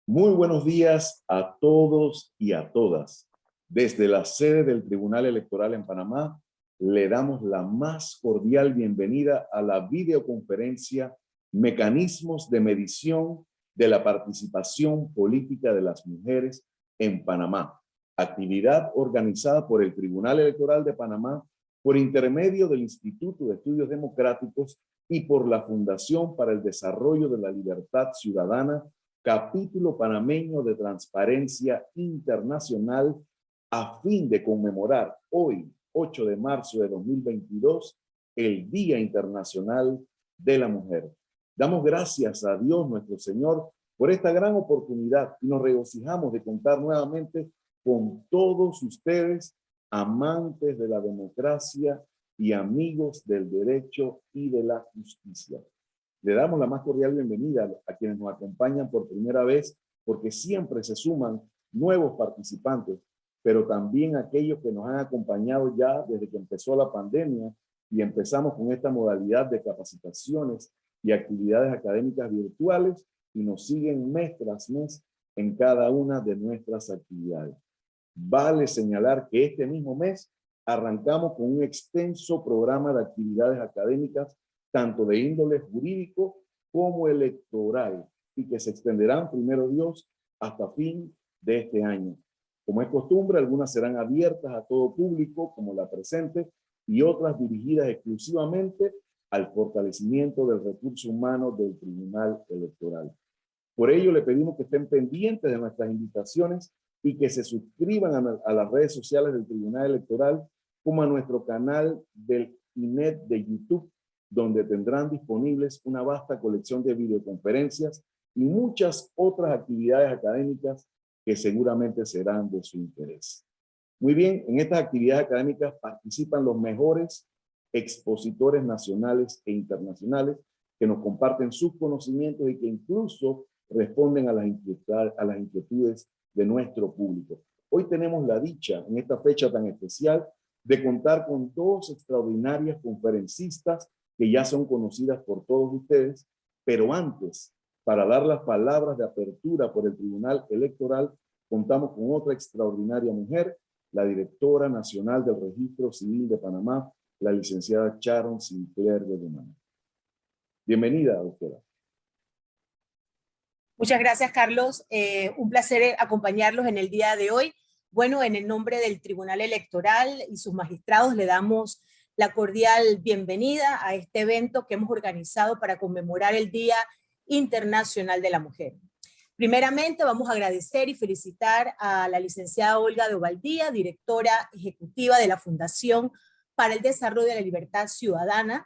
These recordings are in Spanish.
Muy buenos días a todos y a todas. Desde la sede del Tribunal Electoral en Panamá, le damos la más cordial bienvenida a la videoconferencia Mecanismos de Medición de la Participación Política de las Mujeres en Panamá, actividad organizada por el Tribunal Electoral de Panamá por intermedio del Instituto de Estudios Democráticos y por la Fundación para el Desarrollo de la Libertad Ciudadana, capítulo panameño de Transparencia Internacional, a fin de conmemorar hoy, 8 de marzo de 2022, el Día Internacional de la Mujer. Damos gracias a Dios nuestro Señor por esta gran oportunidad y nos regocijamos de contar nuevamente con todos ustedes, amantes de la democracia y amigos del derecho y de la justicia. Le damos la más cordial bienvenida a quienes nos acompañan por primera vez, porque siempre se suman nuevos participantes, pero también aquellos que nos han acompañado ya desde que empezó la pandemia y empezamos con esta modalidad de capacitaciones y actividades académicas virtuales y nos siguen mes tras mes en cada una de nuestras actividades. Vale señalar que este mismo mes arrancamos con un extenso programa de actividades académicas tanto de índole jurídico como electoral, y que se extenderán, primero Dios, hasta fin de este año. Como es costumbre, algunas serán abiertas a todo público, como la presente, y otras dirigidas exclusivamente al fortalecimiento del recurso humano del Tribunal Electoral. Por ello, le pedimos que estén pendientes de nuestras invitaciones y que se suscriban a las redes sociales del Tribunal Electoral, como a nuestro canal del INET de YouTube, donde tendrán disponibles una vasta colección de videoconferencias y muchas otras actividades académicas que seguramente serán de su interés. Muy bien, en estas actividades académicas participan los mejores expositores nacionales e internacionales que nos comparten sus conocimientos y que incluso responden a las inquietudes de nuestro público. Hoy tenemos la dicha, en esta fecha tan especial, de contar con dos extraordinarias conferencistas que ya son conocidas por todos ustedes, pero antes, para dar las palabras de apertura por el Tribunal Electoral, contamos con otra extraordinaria mujer, la directora nacional del Registro Civil de Panamá, la licenciada Sharon Sinclair de Guzmán. Bienvenida, doctora. Muchas gracias, Carlos. Un placer acompañarlos en el día de hoy. Bueno, en el nombre del Tribunal Electoral y sus magistrados le damos la cordial bienvenida a este evento que hemos organizado para conmemorar el Día Internacional de la Mujer. Primeramente, vamos a agradecer y felicitar a la licenciada Olga de Ovaldía, directora ejecutiva de la Fundación para el Desarrollo de la Libertad Ciudadana,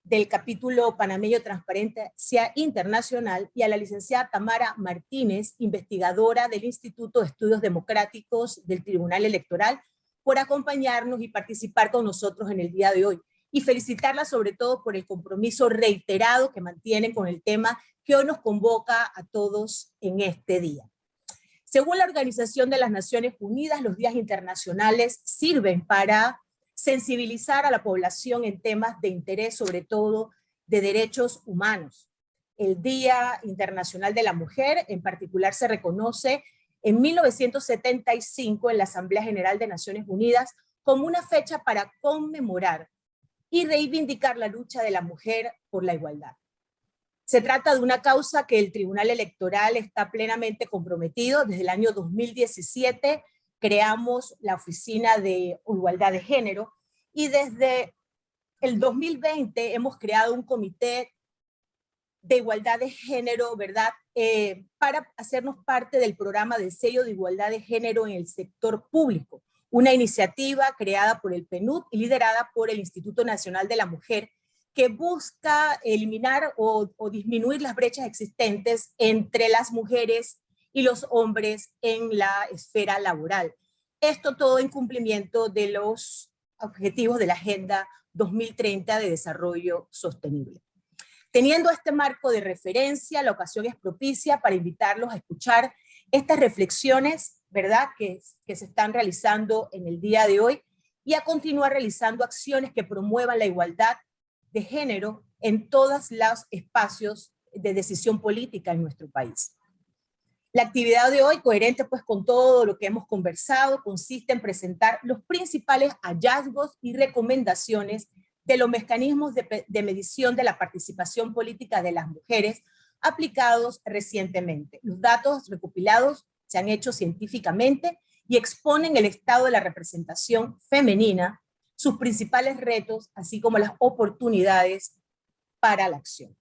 del capítulo panameño Transparencia Internacional, y a la licenciada Tamara Martínez, investigadora del Instituto de Estudios Democráticos del Tribunal Electoral, por acompañarnos y participar con nosotros en el día de hoy. Y felicitarla sobre todo por el compromiso reiterado que mantienen con el tema que hoy nos convoca a todos en este día. Según la Organización de las Naciones Unidas, los días internacionales sirven para sensibilizar a la población en temas de interés, sobre todo de derechos humanos. El Día Internacional de la Mujer, en particular, se reconoce en 1975 en la Asamblea General de Naciones Unidas como una fecha para conmemorar y reivindicar la lucha de la mujer por la igualdad. Se trata de una causa que el Tribunal Electoral está plenamente comprometido. Desde el año 2017 creamos la Oficina de Igualdad de Género y desde el 2020 hemos creado un comité de igualdad de género, ¿verdad? Para hacernos parte del programa del sello de igualdad de género en el sector público, una iniciativa creada por el PNUD y liderada por el Instituto Nacional de la Mujer, que busca eliminar o disminuir las brechas existentes entre las mujeres y los hombres en la esfera laboral. Esto todo en cumplimiento de los objetivos de la Agenda 2030 de Desarrollo Sostenible. Teniendo este marco de referencia, la ocasión es propicia para invitarlos a escuchar estas reflexiones, ¿verdad?, que se están realizando en el día de hoy, y a continuar realizando acciones que promuevan la igualdad de género en todos los espacios de decisión política en nuestro país. La actividad de hoy, coherente pues con todo lo que hemos conversado, consiste en presentar los principales hallazgos y recomendaciones de los mecanismos de medición de la participación política de las mujeres aplicados recientemente. Los datos recopilados se han hecho científicamente y exponen el estado de la representación femenina, sus principales retos, así como las oportunidades para la acción.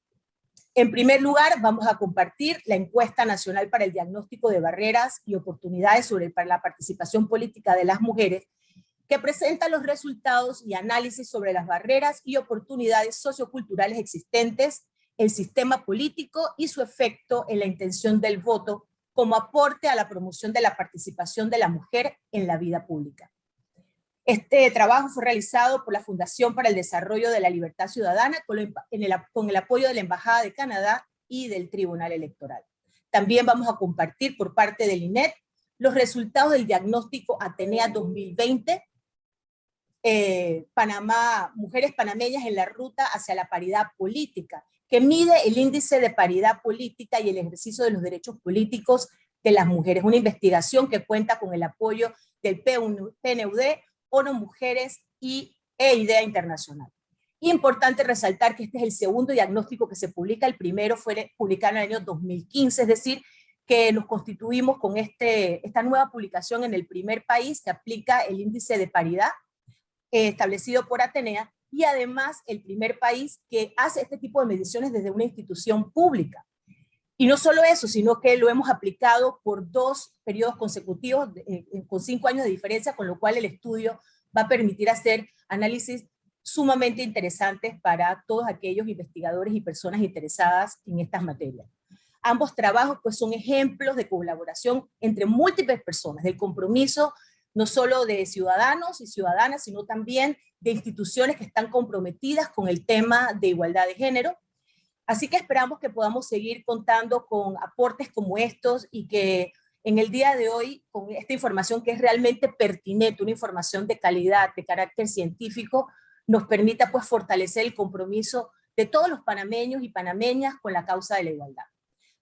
En primer lugar, vamos a compartir la encuesta nacional para el diagnóstico de barreras y oportunidades sobre la participación política de las mujeres, que presenta los resultados y análisis sobre las barreras y oportunidades socioculturales existentes, el sistema político y su efecto en la intención del voto como aporte a la promoción de la participación de la mujer en la vida pública. Este trabajo fue realizado por la Fundación para el Desarrollo de la Libertad Ciudadana con el apoyo de la Embajada de Canadá y del Tribunal Electoral. También vamos a compartir por parte del INET los resultados del diagnóstico Atenea 2020, Panamá, mujeres panameñas en la ruta hacia la paridad política, que mide el índice de paridad política y el ejercicio de los derechos políticos de las mujeres. Una investigación que cuenta con el apoyo del PNUD, ONU Mujeres e IDEA Internacional. Importante resaltar que este es el segundo diagnóstico que se publica, el primero fue publicado en el año 2015, es decir, que nos constituimos con esta nueva publicación en el primer país que aplica el índice de paridad establecido por Atenea, y además el primer país que hace este tipo de mediciones desde una institución pública. Y no solo eso, sino que lo hemos aplicado por 2 periodos consecutivos, con 5 años de diferencia, con lo cual el estudio va a permitir hacer análisis sumamente interesantes para todos aquellos investigadores y personas interesadas en estas materias. Ambos trabajos pues son ejemplos de colaboración entre múltiples personas, del compromiso no solo de ciudadanos y ciudadanas, sino también de instituciones que están comprometidas con el tema de igualdad de género. Así que esperamos que podamos seguir contando con aportes como estos y que en el día de hoy, con esta información que es realmente pertinente, una información de calidad, de carácter científico, nos permita pues fortalecer el compromiso de todos los panameños y panameñas con la causa de la igualdad.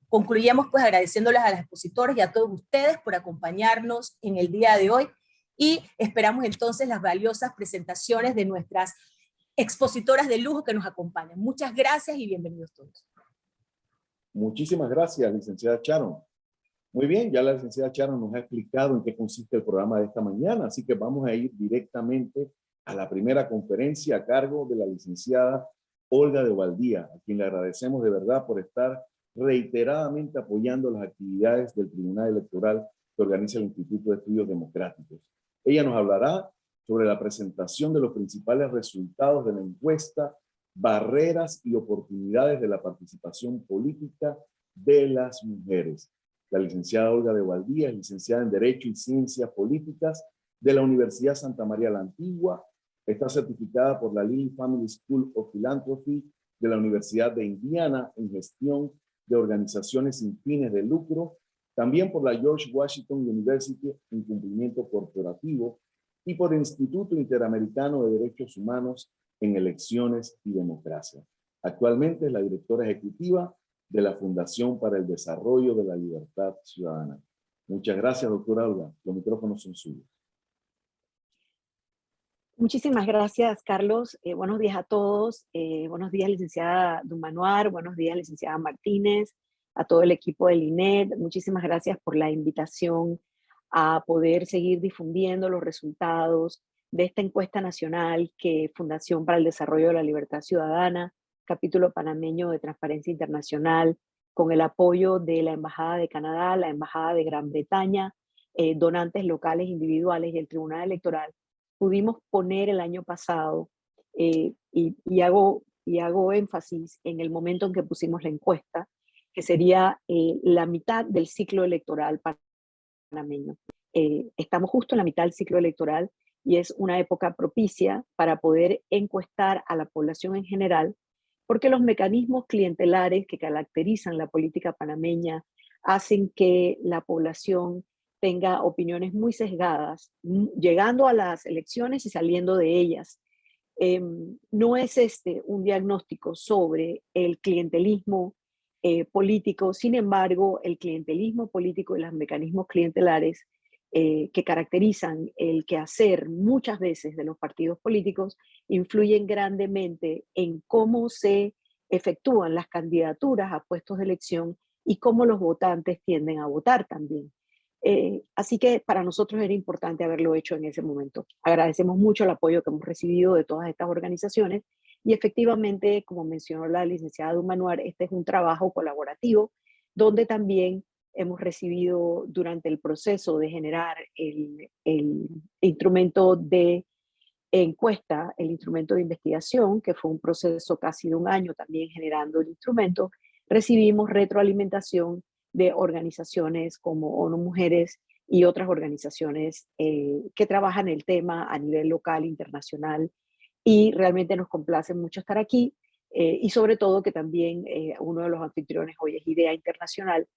Concluyamos pues agradeciéndoles a las expositoras y a todos ustedes por acompañarnos en el día de hoy y esperamos entonces las valiosas presentaciones de nuestras expositoras de lujo que nos acompañan. Muchas gracias y bienvenidos todos. Muchísimas gracias, licenciada Sharon. Muy bien, ya la licenciada Sharon nos ha explicado en qué consiste el programa de esta mañana, así que vamos a ir directamente a la primera conferencia a cargo de la licenciada Olga de Valdía, a quien le agradecemos de verdad por estar reiteradamente apoyando las actividades del Tribunal Electoral que organiza el Instituto de Estudios Democráticos. Ella nos hablará sobre la presentación de los principales resultados de la encuesta Barreras y oportunidades de la participación política de las mujeres. La licenciada Olga de Valdía es licenciada en Derecho y Ciencias Políticas de la Universidad Santa María la Antigua. Está certificada por la Lilly Family School of Philanthropy de la Universidad de Indiana en gestión de organizaciones sin fines de lucro, también por la George Washington University en cumplimiento corporativo y por el Instituto Interamericano de Derechos Humanos en Elecciones y Democracia. Actualmente es la directora ejecutiva de la Fundación para el Desarrollo de la Libertad Ciudadana. Muchas gracias, doctora Olga. Los micrófonos son suyos. Muchísimas gracias, Carlos. Buenos días a todos. Buenos días, licenciada Dumanoir. Buenos días, licenciada Martínez. A todo el equipo del INET. Muchísimas gracias por la invitación a poder seguir difundiendo los resultados de esta encuesta nacional que Fundación para el Desarrollo de la Libertad Ciudadana, capítulo panameño de Transparencia Internacional, con el apoyo de la Embajada de Canadá, la Embajada de Gran Bretaña, donantes locales, individuales y el Tribunal Electoral, pudimos poner el año pasado, y hago énfasis en el momento en que pusimos la encuesta, que sería la mitad del ciclo electoral panameño. Estamos justo en la mitad del ciclo electoral y es una época propicia para poder encuestar a la población en general, porque los mecanismos clientelares que caracterizan la política panameña hacen que la población tenga opiniones muy sesgadas, llegando a las elecciones y saliendo de ellas. No es un diagnóstico sobre el clientelismo político. Sin embargo, el clientelismo político y los mecanismos clientelares que caracterizan el quehacer muchas veces de los partidos políticos influyen grandemente en cómo se efectúan las candidaturas a puestos de elección y cómo los votantes tienden a votar también. Así que para nosotros era importante haberlo hecho en ese momento. Agradecemos mucho el apoyo que hemos recibido de todas estas organizaciones y efectivamente, como mencionó la licenciada Dumanuar, este es un trabajo colaborativo donde también hemos recibido durante el proceso de generar el instrumento de encuesta, el instrumento de investigación, que fue un proceso casi de un año también generando el instrumento, recibimos retroalimentación de organizaciones como ONU Mujeres y otras organizaciones que trabajan el tema a nivel local, internacional, y realmente nos complace mucho estar aquí y sobre todo que también uno de los anfitriones hoy es IDEA Internacional,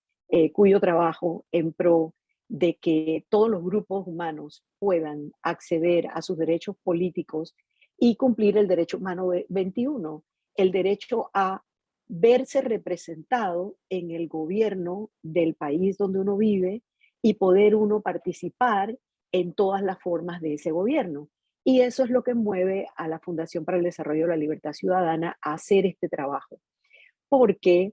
cuyo trabajo en pro de que todos los grupos humanos puedan acceder a sus derechos políticos y cumplir el derecho humano 21, el derecho a verse representado en el gobierno del país donde uno vive y poder uno participar en todas las formas de ese gobierno. Y eso es lo que mueve a la Fundación para el Desarrollo de la Libertad Ciudadana a hacer este trabajo. Porque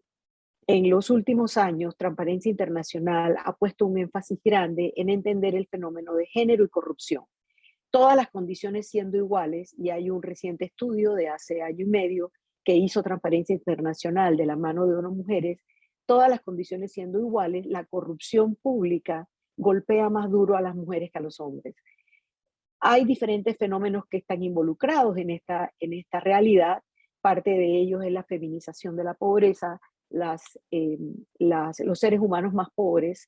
en los últimos años, Transparencia Internacional ha puesto un énfasis grande en entender el fenómeno de género y corrupción. Todas las condiciones siendo iguales, y hay un reciente estudio de hace año y medio que hizo Transparencia Internacional de la mano de ONU Mujeres, todas las condiciones siendo iguales, la corrupción pública golpea más duro a las mujeres que a los hombres. Hay diferentes fenómenos que están involucrados en esta realidad. Parte de ellos es la feminización de la pobreza. Los seres humanos más pobres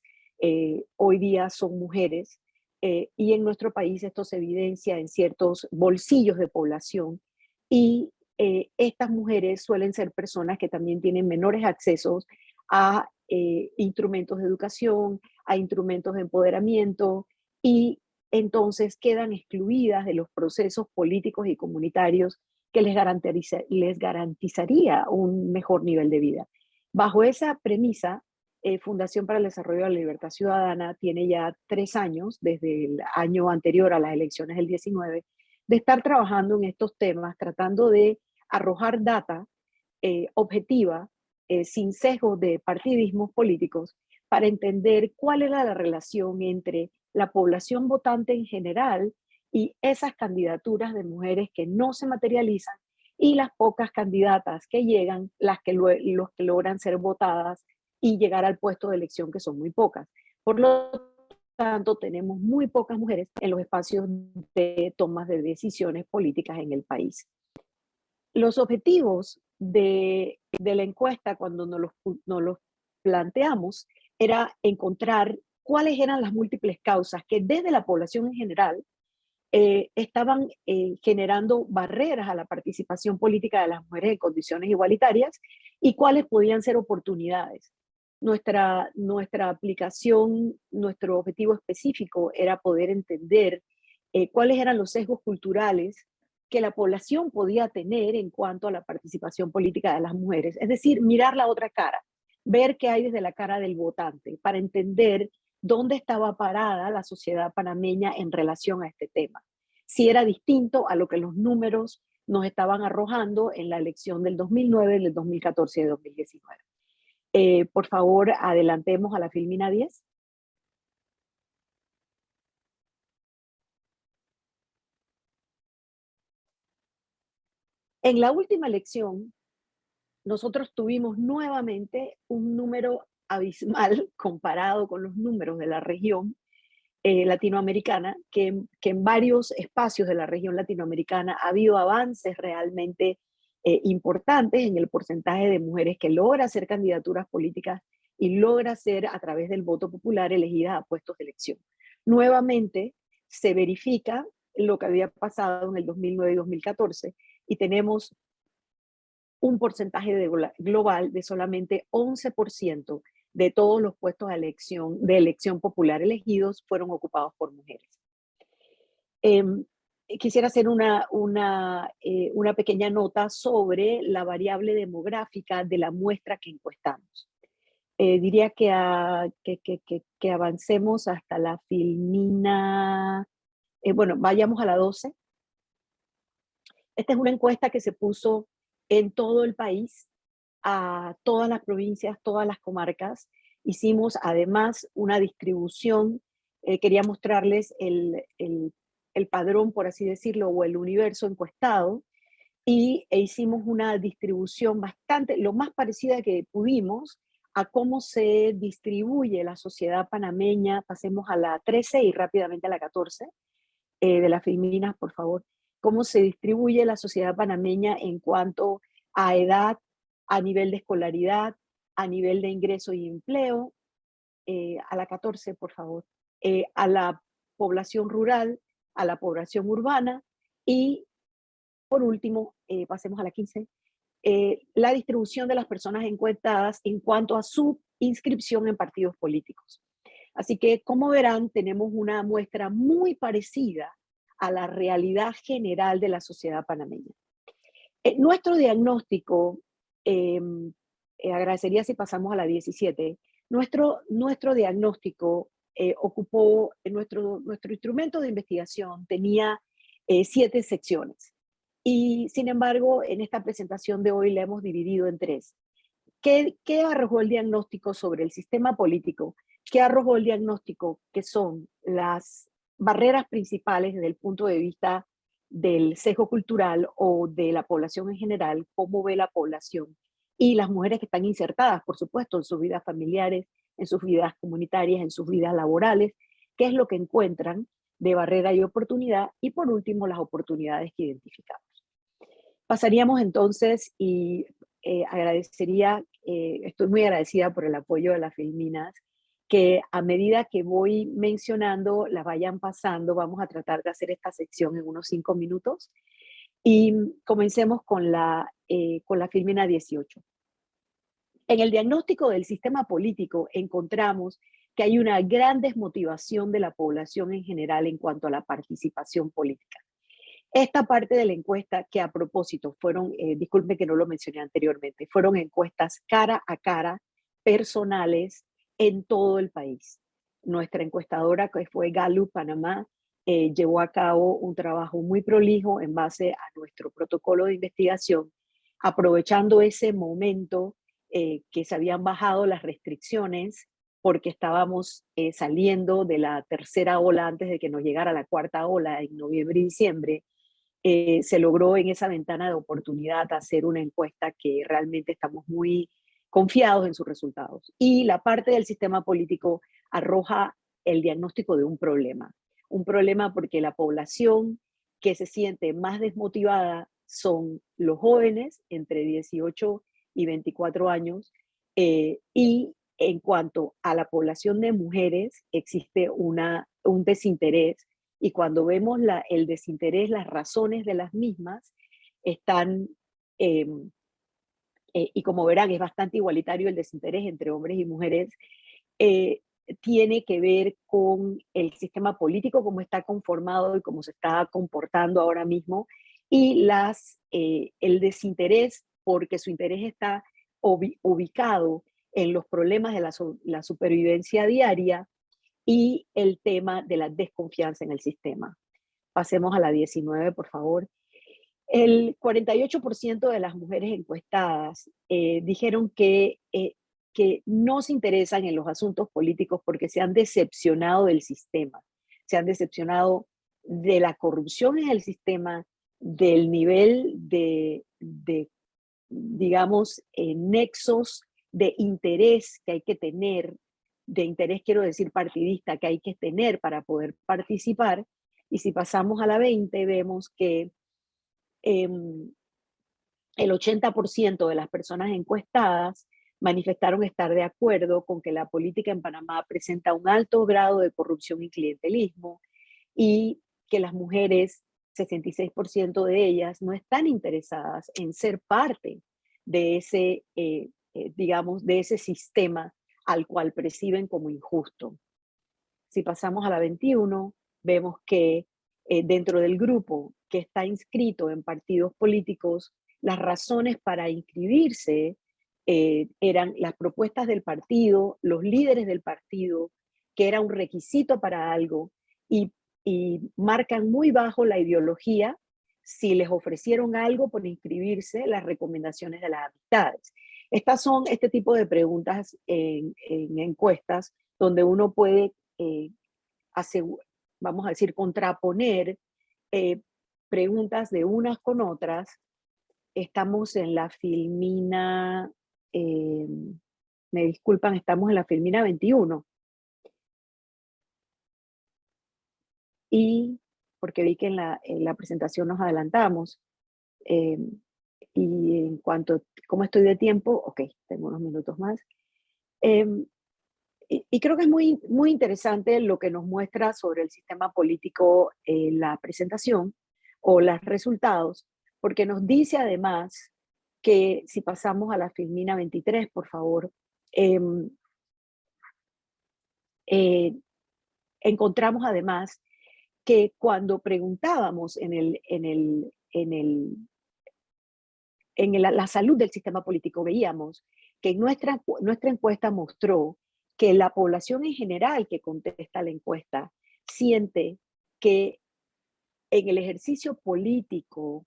hoy día son mujeres y en nuestro país esto se evidencia en ciertos bolsillos de población y estas mujeres suelen ser personas que también tienen menores accesos a instrumentos de educación, a instrumentos de empoderamiento y entonces quedan excluidas de los procesos políticos y comunitarios que les garantizaría un mejor nivel de vida. Bajo esa premisa, Fundación para el Desarrollo de la Libertad Ciudadana tiene ya 3 años, desde el año anterior a las elecciones del 19, de estar trabajando en estos temas, tratando de arrojar data objetiva, sin sesgos de partidismos políticos, para entender cuál era la relación entre la población votante en general y esas candidaturas de mujeres que no se materializan y las pocas candidatas que llegan, los que logran ser votadas y llegar al puesto de elección, que son muy pocas. Por lo tanto, tenemos muy pocas mujeres en los espacios de tomas de decisiones políticas en el país. Los objetivos de la encuesta, cuando nos los planteamos, era encontrar cuáles eran las múltiples causas que desde la población en general estaban generando barreras a la participación política de las mujeres en condiciones igualitarias y cuáles podían ser oportunidades. Nuestra aplicación, nuestro objetivo específico era poder entender cuáles eran los sesgos culturales que la población podía tener en cuanto a la participación política de las mujeres. Es decir, mirar la otra cara, ver qué hay desde la cara del votante, para entender dónde estaba parada la sociedad panameña en relación a este tema. Si era distinto a lo que los números nos estaban arrojando en la elección del 2009, del 2014 y del 2019. Por favor, adelantemos a la filmina 10. En la última elección, nosotros tuvimos nuevamente un número abismal comparado con los números de la región latinoamericana, que en varios espacios de la región latinoamericana ha habido avances realmente importantes en el porcentaje de mujeres que logra hacer candidaturas políticas y logra ser a través del voto popular elegidas a puestos de elección. Nuevamente se verifica lo que había pasado en el 2009 y 2014 y tenemos un porcentaje global de solamente 11% de todos los puestos de elección popular elegidos fueron ocupados por mujeres. quisiera hacer una pequeña nota sobre la variable demográfica de la muestra que encuestamos. Diría que avancemos hasta la filmina, bueno, vayamos a la 12. Esta es una encuesta que se puso en todo el país, a todas las provincias, todas las comarcas. Hicimos además una distribución, quería mostrarles el padrón, por así decirlo, o el universo encuestado, e hicimos una distribución bastante, lo más parecida que pudimos, a cómo se distribuye la sociedad panameña. Pasemos a la 13 y rápidamente a la 14, de las filminas, por favor. Cómo se distribuye la sociedad panameña en cuanto a edad, a nivel de escolaridad, a nivel de ingreso y empleo. A la 14, por favor. A la población rural, a la población urbana y, por último, pasemos a la 15, la distribución de las personas encuestadas en cuanto a su inscripción en partidos políticos. Así que, como verán, tenemos una muestra muy parecida a la realidad general de la sociedad panameña. Nuestro diagnóstico, agradecería si pasamos a la 17, nuestro diagnóstico ocupó, nuestro instrumento de investigación tenía 7 secciones. Y sin embargo, en esta presentación de hoy la hemos dividido en 3. ¿Qué arrojó el diagnóstico sobre el sistema político? ¿Qué arrojó el diagnóstico? Que son las barreras principales desde el punto de vista del sesgo cultural o de la población en general, cómo ve la población, y las mujeres que están insertadas, por supuesto, en sus vidas familiares, en sus vidas comunitarias, en sus vidas laborales, qué es lo que encuentran de barrera y oportunidad, y por último, las oportunidades que identificamos. Pasaríamos entonces y agradecería, estoy muy agradecida por el apoyo de las filminas, que a medida que voy mencionando, las vayan pasando. Vamos a tratar de hacer esta sección en unos 5 minutos. Y comencemos con la filmina 18. En el diagnóstico del sistema político encontramos que hay una gran desmotivación de la población en general en cuanto a la participación política. Esta parte de la encuesta, que a propósito fueron, disculpe que no lo mencioné anteriormente, fueron encuestas cara a cara, personales, en todo el país. Nuestra encuestadora, que fue Gallup Panamá, llevó a cabo un trabajo muy prolijo en base a nuestro protocolo de investigación, aprovechando ese momento que se habían bajado las restricciones porque estábamos saliendo de la tercera ola antes de que nos llegara la cuarta ola en noviembre y diciembre. Se logró en esa ventana de oportunidad hacer una encuesta que realmente estamos muy confiados en sus resultados. Y la parte del sistema político arroja el diagnóstico de un problema porque la población que se siente más desmotivada son los jóvenes entre 18 y 24 años, y en cuanto a la población de mujeres existe un desinterés. Y cuando vemos el desinterés, las razones de las mismas están, y como verán, es bastante igualitario el desinterés entre hombres y mujeres, tiene que ver con el sistema político, cómo está conformado y cómo se está comportando ahora mismo, y el desinterés porque su interés está ubicado en los problemas de la supervivencia diaria y el tema de la desconfianza en el sistema. Pasemos a la 19, por favor. El 48% de las mujeres encuestadas dijeron que no se interesan en los asuntos políticos porque se han decepcionado del sistema, se han decepcionado de la corrupción en el sistema, del nivel de digamos, nexos de interés que hay que tener, de interés quiero decir partidista, que hay que tener para poder participar. Y si pasamos a la 20, vemos que el 80% de las personas encuestadas manifestaron estar de acuerdo con que la política en Panamá presenta un alto grado de corrupción y clientelismo, y que las mujeres, 66% de ellas, no están interesadas en ser parte de ese, digamos, de ese sistema al cual perciben como injusto. Si pasamos a la 21, vemos que dentro del grupo que está inscrito en partidos políticos, las razones para inscribirse eran las propuestas del partido, los líderes del partido, que era un requisito para algo, y marcan muy bajo la ideología si les ofrecieron algo por inscribirse, las recomendaciones de las amistades. Estas son este tipo de preguntas en encuestas donde uno puede, vamos a decir, contraponer preguntas de unas con otras. Estamos en la filmina, me disculpan, estamos en la filmina 21. Y porque vi que en la presentación nos adelantamos. Y en cuanto, ¿cómo estoy de tiempo? Ok, tengo unos minutos más. Y creo que es muy, muy interesante lo que nos muestra sobre el sistema político la presentación o los resultados, porque nos dice además que si pasamos a la filmina 23, por favor, encontramos además que cuando preguntábamos en la salud del sistema político, veíamos que nuestra encuesta mostró que la población en general que contesta la encuesta siente que en el ejercicio político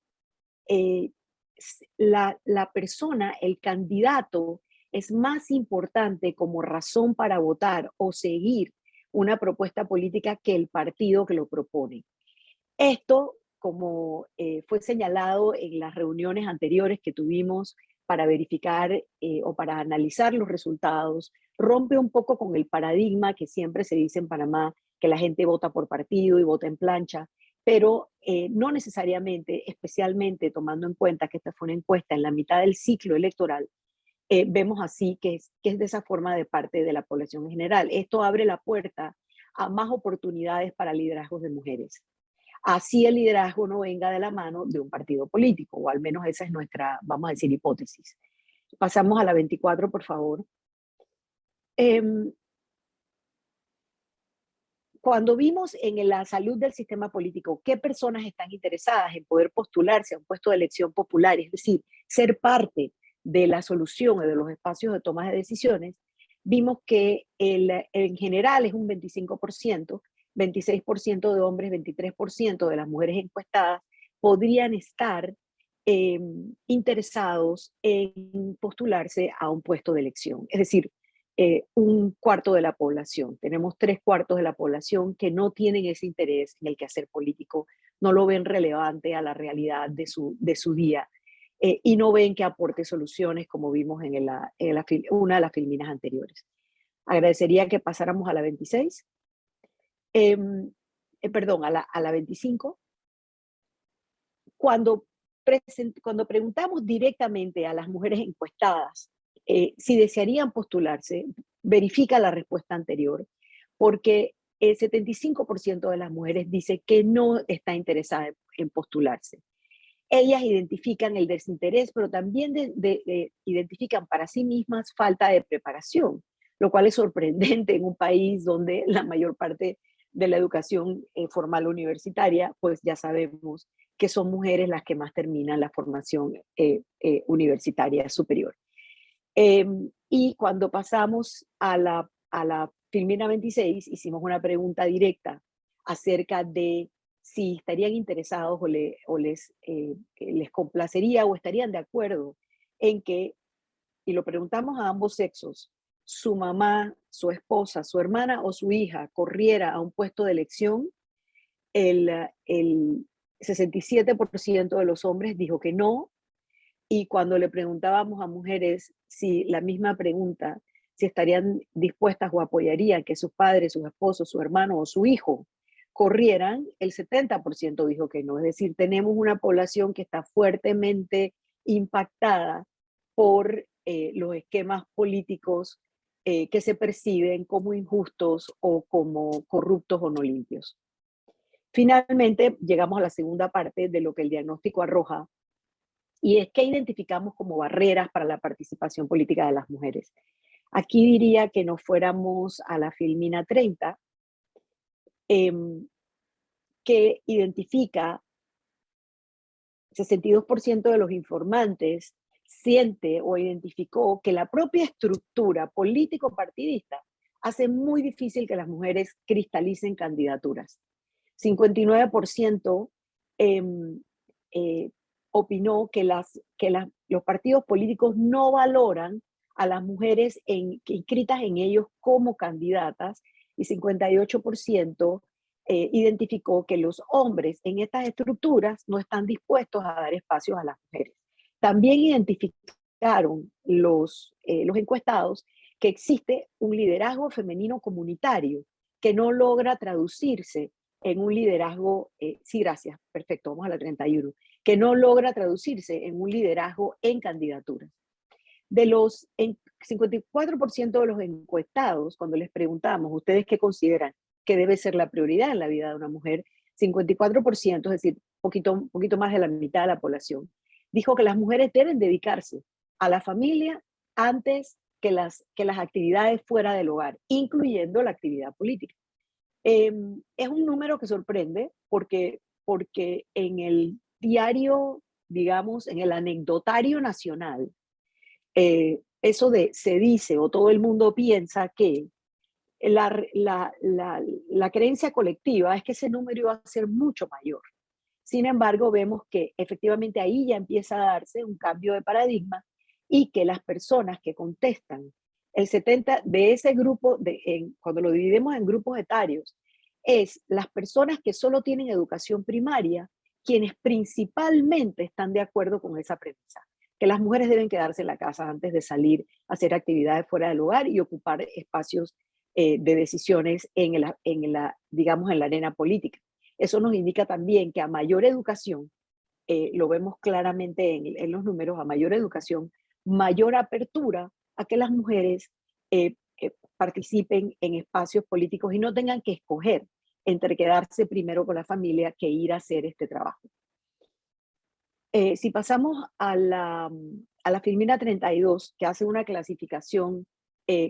la persona, el candidato, es más importante como razón para votar o seguir una propuesta política que el partido que lo propone. Esto, como fue señalado en las reuniones anteriores que tuvimos para verificar o para analizar los resultados, rompe un poco con el paradigma que siempre se dice en Panamá, que la gente vota por partido y vota en plancha, pero no necesariamente, especialmente tomando en cuenta que esta fue una encuesta en la mitad del ciclo electoral, vemos así que es de esa forma de parte de la población en general. Esto abre la puerta a más oportunidades para liderazgos de mujeres. Así el liderazgo no venga de la mano de un partido político, o al menos esa es nuestra, vamos a decir, hipótesis. Pasamos a la 24, por favor. Cuando vimos en la salud del sistema político qué personas están interesadas en poder postularse a un puesto de elección popular, es decir, ser parte de la solución o de los espacios de toma de decisiones, vimos que en general es un 25%, 26% de hombres, 23% de las mujeres encuestadas podrían estar interesados en postularse a un puesto de elección. Es decir, un cuarto de la población. Tenemos 3/4 de la población que no tienen ese interés en el quehacer político, no lo ven relevante a la realidad de su día y no ven que aporte soluciones como vimos en una de las filminas anteriores. Agradecería que pasáramos a la 26. Perdón, a la 25. Cuando preguntamos directamente a las mujeres encuestadas si desearían postularse, verifica la respuesta anterior, porque el 75% de las mujeres dice que no está interesada en postularse. Ellas identifican el desinterés, pero también identifican para sí mismas falta de preparación, lo cual es sorprendente en un país donde la mayor parte de la educación formal universitaria, pues ya sabemos que son mujeres las que más terminan la formación universitaria superior. Y cuando pasamos a la filmina 26, hicimos una pregunta directa acerca de si estarían interesados o les complacería o estarían de acuerdo en que, y lo preguntamos a ambos sexos, su mamá, su esposa, su hermana o su hija corriera a un puesto de elección, el 67% de los hombres dijo que no, y cuando le preguntábamos a mujeres si la misma pregunta, si estarían dispuestas o apoyarían que sus padres, sus esposos, su hermano o su hijo corrieran, el 70% dijo que no. Es decir, tenemos una población que está fuertemente impactada por los esquemas políticos que se perciben como injustos o como corruptos o no limpios. Finalmente, llegamos a la segunda parte de lo que el diagnóstico arroja, y es que identificamos como barreras para la participación política de las mujeres. Aquí diría que nos fuéramos a la filmina 30, que identifica 62% de los informantes siente o identificó que la propia estructura político-partidista hace muy difícil que las mujeres cristalicen candidaturas. 59% opinó que los partidos políticos no valoran a las mujeres inscritas en ellos como candidatas, y 58% identificó que los hombres en estas estructuras no están dispuestos a dar espacios a las mujeres. También identificaron los encuestados que existe un liderazgo femenino comunitario que no logra traducirse en un liderazgo, sí, gracias, perfecto, vamos a la 31, que no logra traducirse en un liderazgo en candidaturas. De los 54% de los encuestados, cuando les preguntamos, ¿ustedes qué consideran que debe ser la prioridad en la vida de una mujer? 54%, es decir, poquito más de la mitad de la población, dijo que las mujeres deben dedicarse a la familia antes que las actividades fuera del hogar, incluyendo la actividad política. Es un número que sorprende porque en el diario, digamos, en el anecdotario nacional, eso de se dice o todo el mundo piensa que la creencia colectiva es que ese número iba a ser mucho mayor. Sin embargo, vemos que efectivamente ahí ya empieza a darse un cambio de paradigma y que las personas que contestan, el 70% de ese grupo, cuando lo dividimos en grupos etarios, es las personas que solo tienen educación primaria, quienes principalmente están de acuerdo con esa premisa, que las mujeres deben quedarse en la casa antes de salir a hacer actividades fuera del hogar y ocupar espacios de decisiones digamos, en la arena política. Eso nos indica también que a mayor educación, lo vemos claramente en los números, a mayor educación, mayor apertura a que las mujeres participen en espacios políticos y no tengan que escoger entre quedarse primero con la familia que ir a hacer este trabajo. Si pasamos a la Filmina 32, que hace una clasificación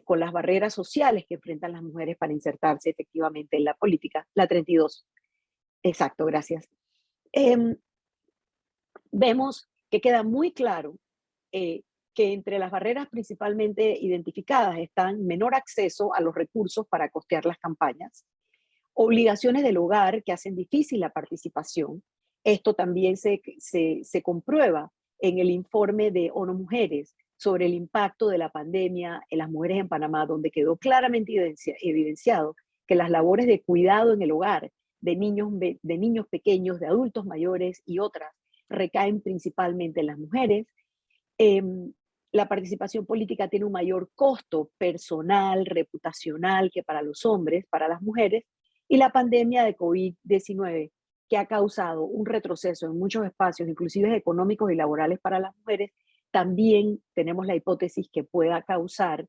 con las barreras sociales que enfrentan las mujeres para insertarse efectivamente en la política, la 32. Exacto, gracias. Vemos que queda muy claro que entre las barreras principalmente identificadas están menor acceso a los recursos para costear las campañas, obligaciones del hogar que hacen difícil la participación. Esto también se comprueba en el informe de ONU Mujeres sobre el impacto de la pandemia en las mujeres en Panamá, donde quedó claramente evidenciado que las labores de cuidado en el hogar de niños pequeños, de adultos mayores y otras recaen principalmente en las mujeres. La participación política tiene un mayor costo personal, reputacional que para los hombres, para las mujeres, y la pandemia de COVID-19, que ha causado un retroceso en muchos espacios, inclusive económicos y laborales para las mujeres, también tenemos la hipótesis que pueda causar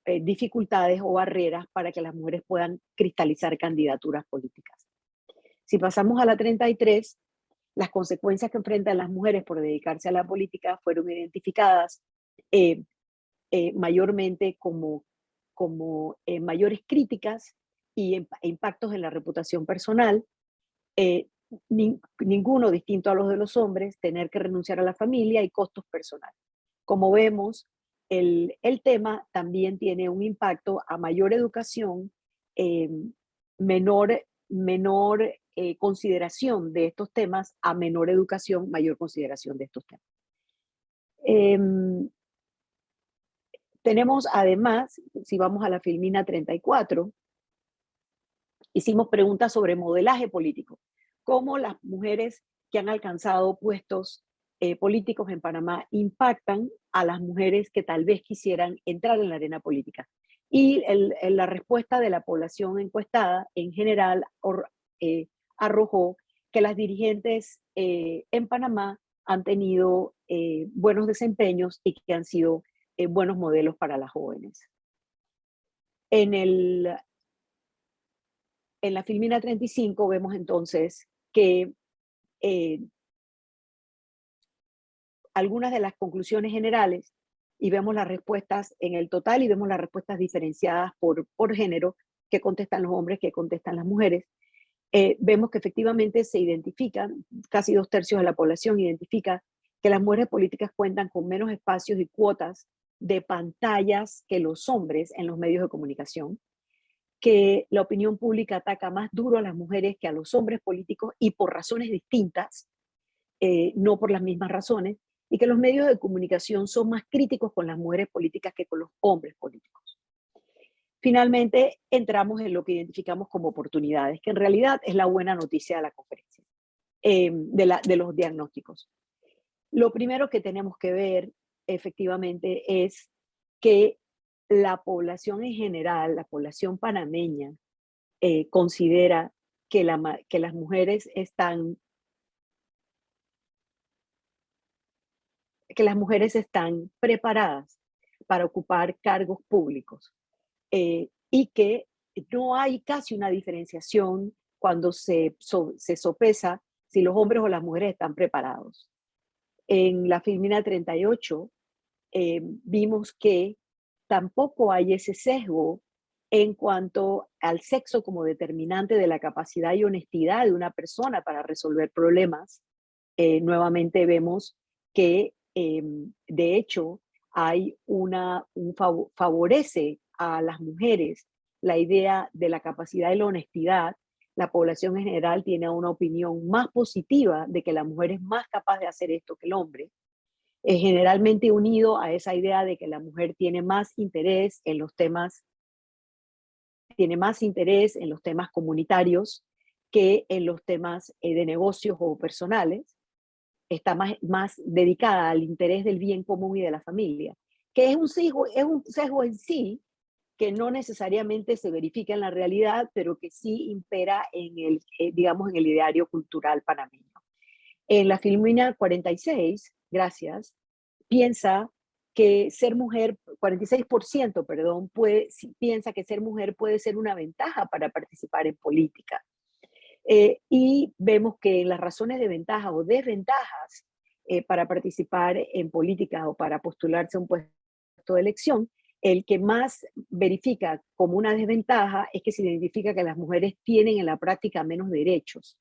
dificultades o barreras para que las mujeres puedan cristalizar candidaturas políticas. Si pasamos a la 33, las consecuencias que enfrentan las mujeres por dedicarse a la política fueron identificadas mayormente como mayores críticas y impactos en la reputación personal, ninguno distinto a los de los hombres, tener que renunciar a la familia y costos personales. Como vemos, el tema también tiene un impacto a mayor educación, menor consideración de estos temas, a menor educación, mayor consideración de estos temas. Tenemos además, si vamos a la Filmina 34, hicimos preguntas sobre modelaje político, cómo las mujeres que han alcanzado puestos políticos en Panamá impactan a las mujeres que tal vez quisieran entrar en la arena política. Y la respuesta de la población encuestada en general arrojó que las dirigentes en Panamá han tenido buenos desempeños y que han sido buenos modelos para las jóvenes. En la Filmina 35 vemos entonces que algunas de las conclusiones generales, y vemos las respuestas en el total y vemos las respuestas diferenciadas por género, que contestan los hombres, que contestan las mujeres. vemos que efectivamente se identifican, casi 2/3 de la población identifica que las mujeres políticas cuentan con menos espacios y cuotas de pantallas que los hombres en los medios de comunicación, que la opinión pública ataca más duro a las mujeres que a los hombres políticos y por razones distintas, no por las mismas razones, y que los medios de comunicación son más críticos con las mujeres políticas que con los hombres políticos. Finalmente, entramos en lo que identificamos como oportunidades, que en realidad es la buena noticia de la conferencia, de los diagnósticos. Lo primero que tenemos que ver efectivamente es que la población en general, la población panameña, considera que las mujeres están preparadas para ocupar cargos públicos, y que no hay casi una diferenciación cuando se sopesa si los hombres o las mujeres están preparados. En la Filmina 38 vimos que tampoco hay ese sesgo en cuanto al sexo como determinante de la capacidad y honestidad de una persona para resolver problemas. Nuevamente vemos que, de hecho, hay favorece a las mujeres la idea de la capacidad y la honestidad. La población en general tiene una opinión más positiva de que la mujer es más capaz de hacer esto que el hombre, generalmente unido a esa idea de que la mujer tiene más interés en los temas comunitarios que en los temas de negocios o personales. Está más dedicada al interés del bien común y de la familia, que es un sesgo en sí, que no necesariamente se verifica en la realidad, pero que sí impera digamos, en el ideario cultural panameño. En la Filmina 46, gracias, piensa que ser mujer, 46%, perdón, piensa que ser mujer puede ser una ventaja para participar en política. Y vemos que las razones de ventaja o desventajas para participar en política o para postularse a un puesto de elección, el que más verifica como una desventaja es que se identifica que las mujeres tienen en la práctica menos derechos.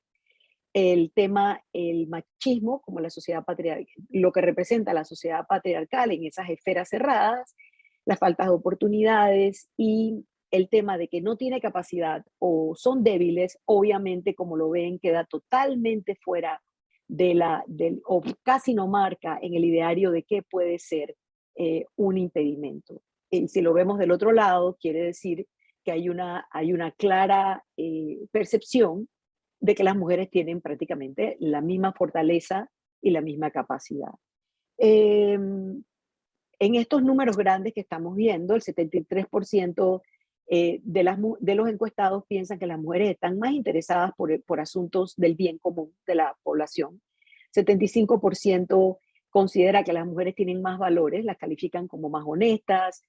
El machismo, como la sociedad patriarcal, lo que representa la sociedad patriarcal en esas esferas cerradas, las faltas de oportunidades y el tema de que no tiene capacidad o son débiles, obviamente, como lo ven, queda totalmente fuera o casi no marca en el ideario de qué puede ser un impedimento. Y si lo vemos del otro lado, quiere decir que hay una clara percepción de que las mujeres tienen prácticamente la misma fortaleza y la misma capacidad. En estos números grandes que estamos viendo, el 73% de los encuestados piensan que las mujeres están más interesadas por asuntos del bien común de la población. 75% considera que las mujeres tienen más valores, las califican como más honestas,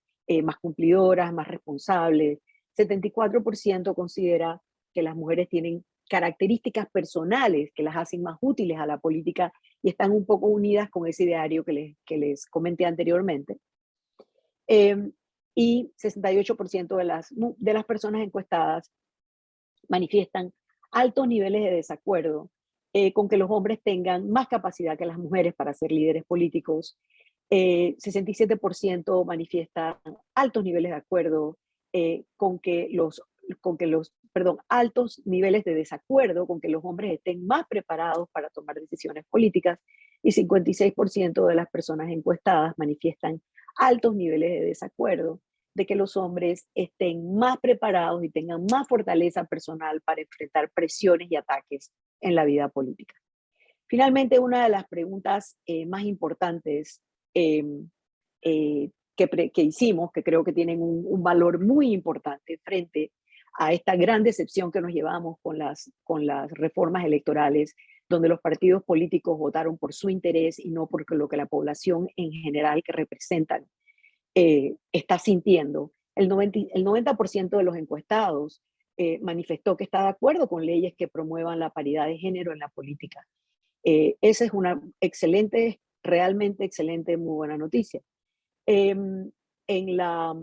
más cumplidoras, más responsables. 74% considera que las mujeres tienen características personales que las hacen más útiles a la política y están un poco unidas con ese ideario que les comenté anteriormente. Y 68% de las personas encuestadas manifiestan altos niveles de desacuerdo con que los hombres tengan más capacidad que las mujeres para ser líderes políticos. 67% manifiestan altos niveles de acuerdo altos niveles de desacuerdo con que los hombres estén más preparados para tomar decisiones políticas, y 56% de las personas encuestadas manifiestan altos niveles de desacuerdo de que los hombres estén más preparados y tengan más fortaleza personal para enfrentar presiones y ataques en la vida política. Finalmente, una de las preguntas más importantes que hicimos, que creo que tienen un valor muy importante frente a esta gran decepción que nos llevamos con las reformas electorales, donde los partidos políticos votaron por su interés y no por lo que la población en general que representan está sintiendo. El 90% de los encuestados manifestó que está de acuerdo con leyes que promuevan la paridad de género en la política. Esa es una realmente excelente, muy buena noticia. En la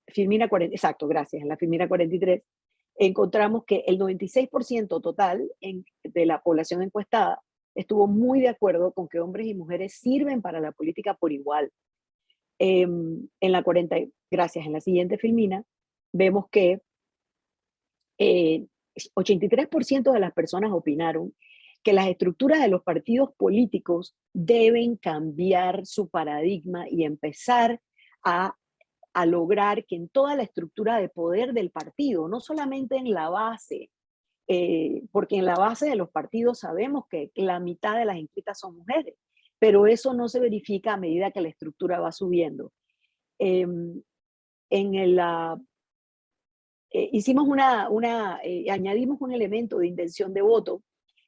Filmina 40, exacto, gracias, en la Filmina 43 encontramos que el 96% total de la población encuestada estuvo muy de acuerdo con que hombres y mujeres sirven para la política por igual. En la siguiente filmina, vemos que 83% de las personas opinaron que las estructuras de los partidos políticos deben cambiar su paradigma y empezar a lograr que en toda la estructura de poder del partido, no solamente en la base, porque en la base de los partidos sabemos que la mitad de las inscritas son mujeres, pero eso no se verifica a medida que la estructura va subiendo. Añadimos un elemento de intención de voto,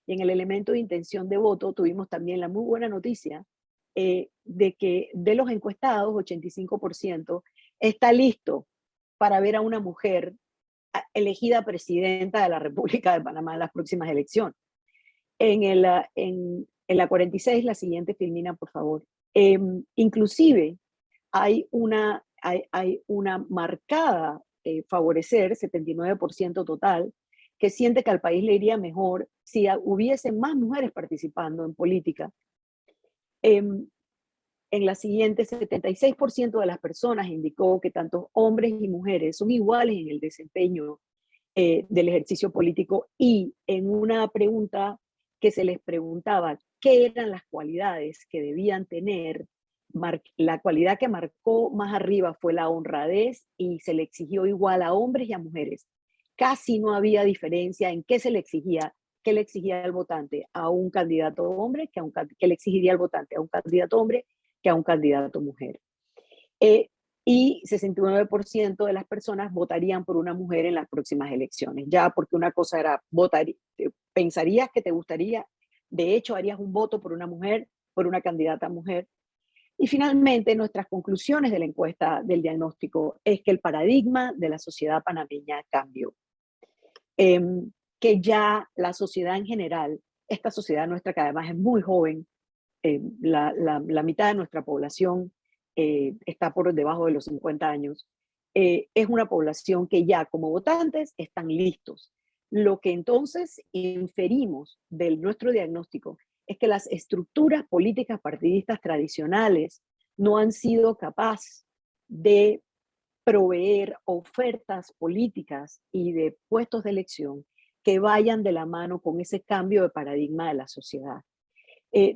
y en el elemento de intención de voto tuvimos también la muy buena noticia de que de los encuestados, 85% está listo para ver a una mujer elegida presidenta de la República de Panamá en las próximas elecciones. En la 46, la siguiente filmina, por favor. Inclusive hay una marcada favorecer, 79% total, que siente que al país le iría mejor si hubiese más mujeres participando en política. En la siguiente, 76% de las personas indicó que tanto hombres y mujeres son iguales en el desempeño del ejercicio político, y en una pregunta que se les preguntaba qué eran las cualidades que debían tener, la cualidad que marcó más arriba fue la honradez, y se le exigió igual a hombres y a mujeres. Casi no había diferencia en qué se le exigía, qué le exigía al votante a un candidato hombre, que le exigiría al votante a un candidato hombre que a un candidato mujer. Y 69% de las personas votarían por una mujer en las próximas elecciones, ya porque una cosa era votar, pensarías que te gustaría, de hecho harías un voto por una mujer, por una candidata mujer. Y finalmente, nuestras conclusiones de la encuesta del diagnóstico es que el paradigma de la sociedad panameña cambió. Que ya la sociedad en general, esta sociedad nuestra que además es muy joven, la mitad de nuestra población está por debajo de los 50 años, es una población que ya como votantes están listos. Lo que entonces inferimos de nuestro diagnóstico es que las estructuras políticas partidistas tradicionales no han sido capaces de proveer ofertas políticas y de puestos de elección que vayan de la mano con ese cambio de paradigma de la sociedad.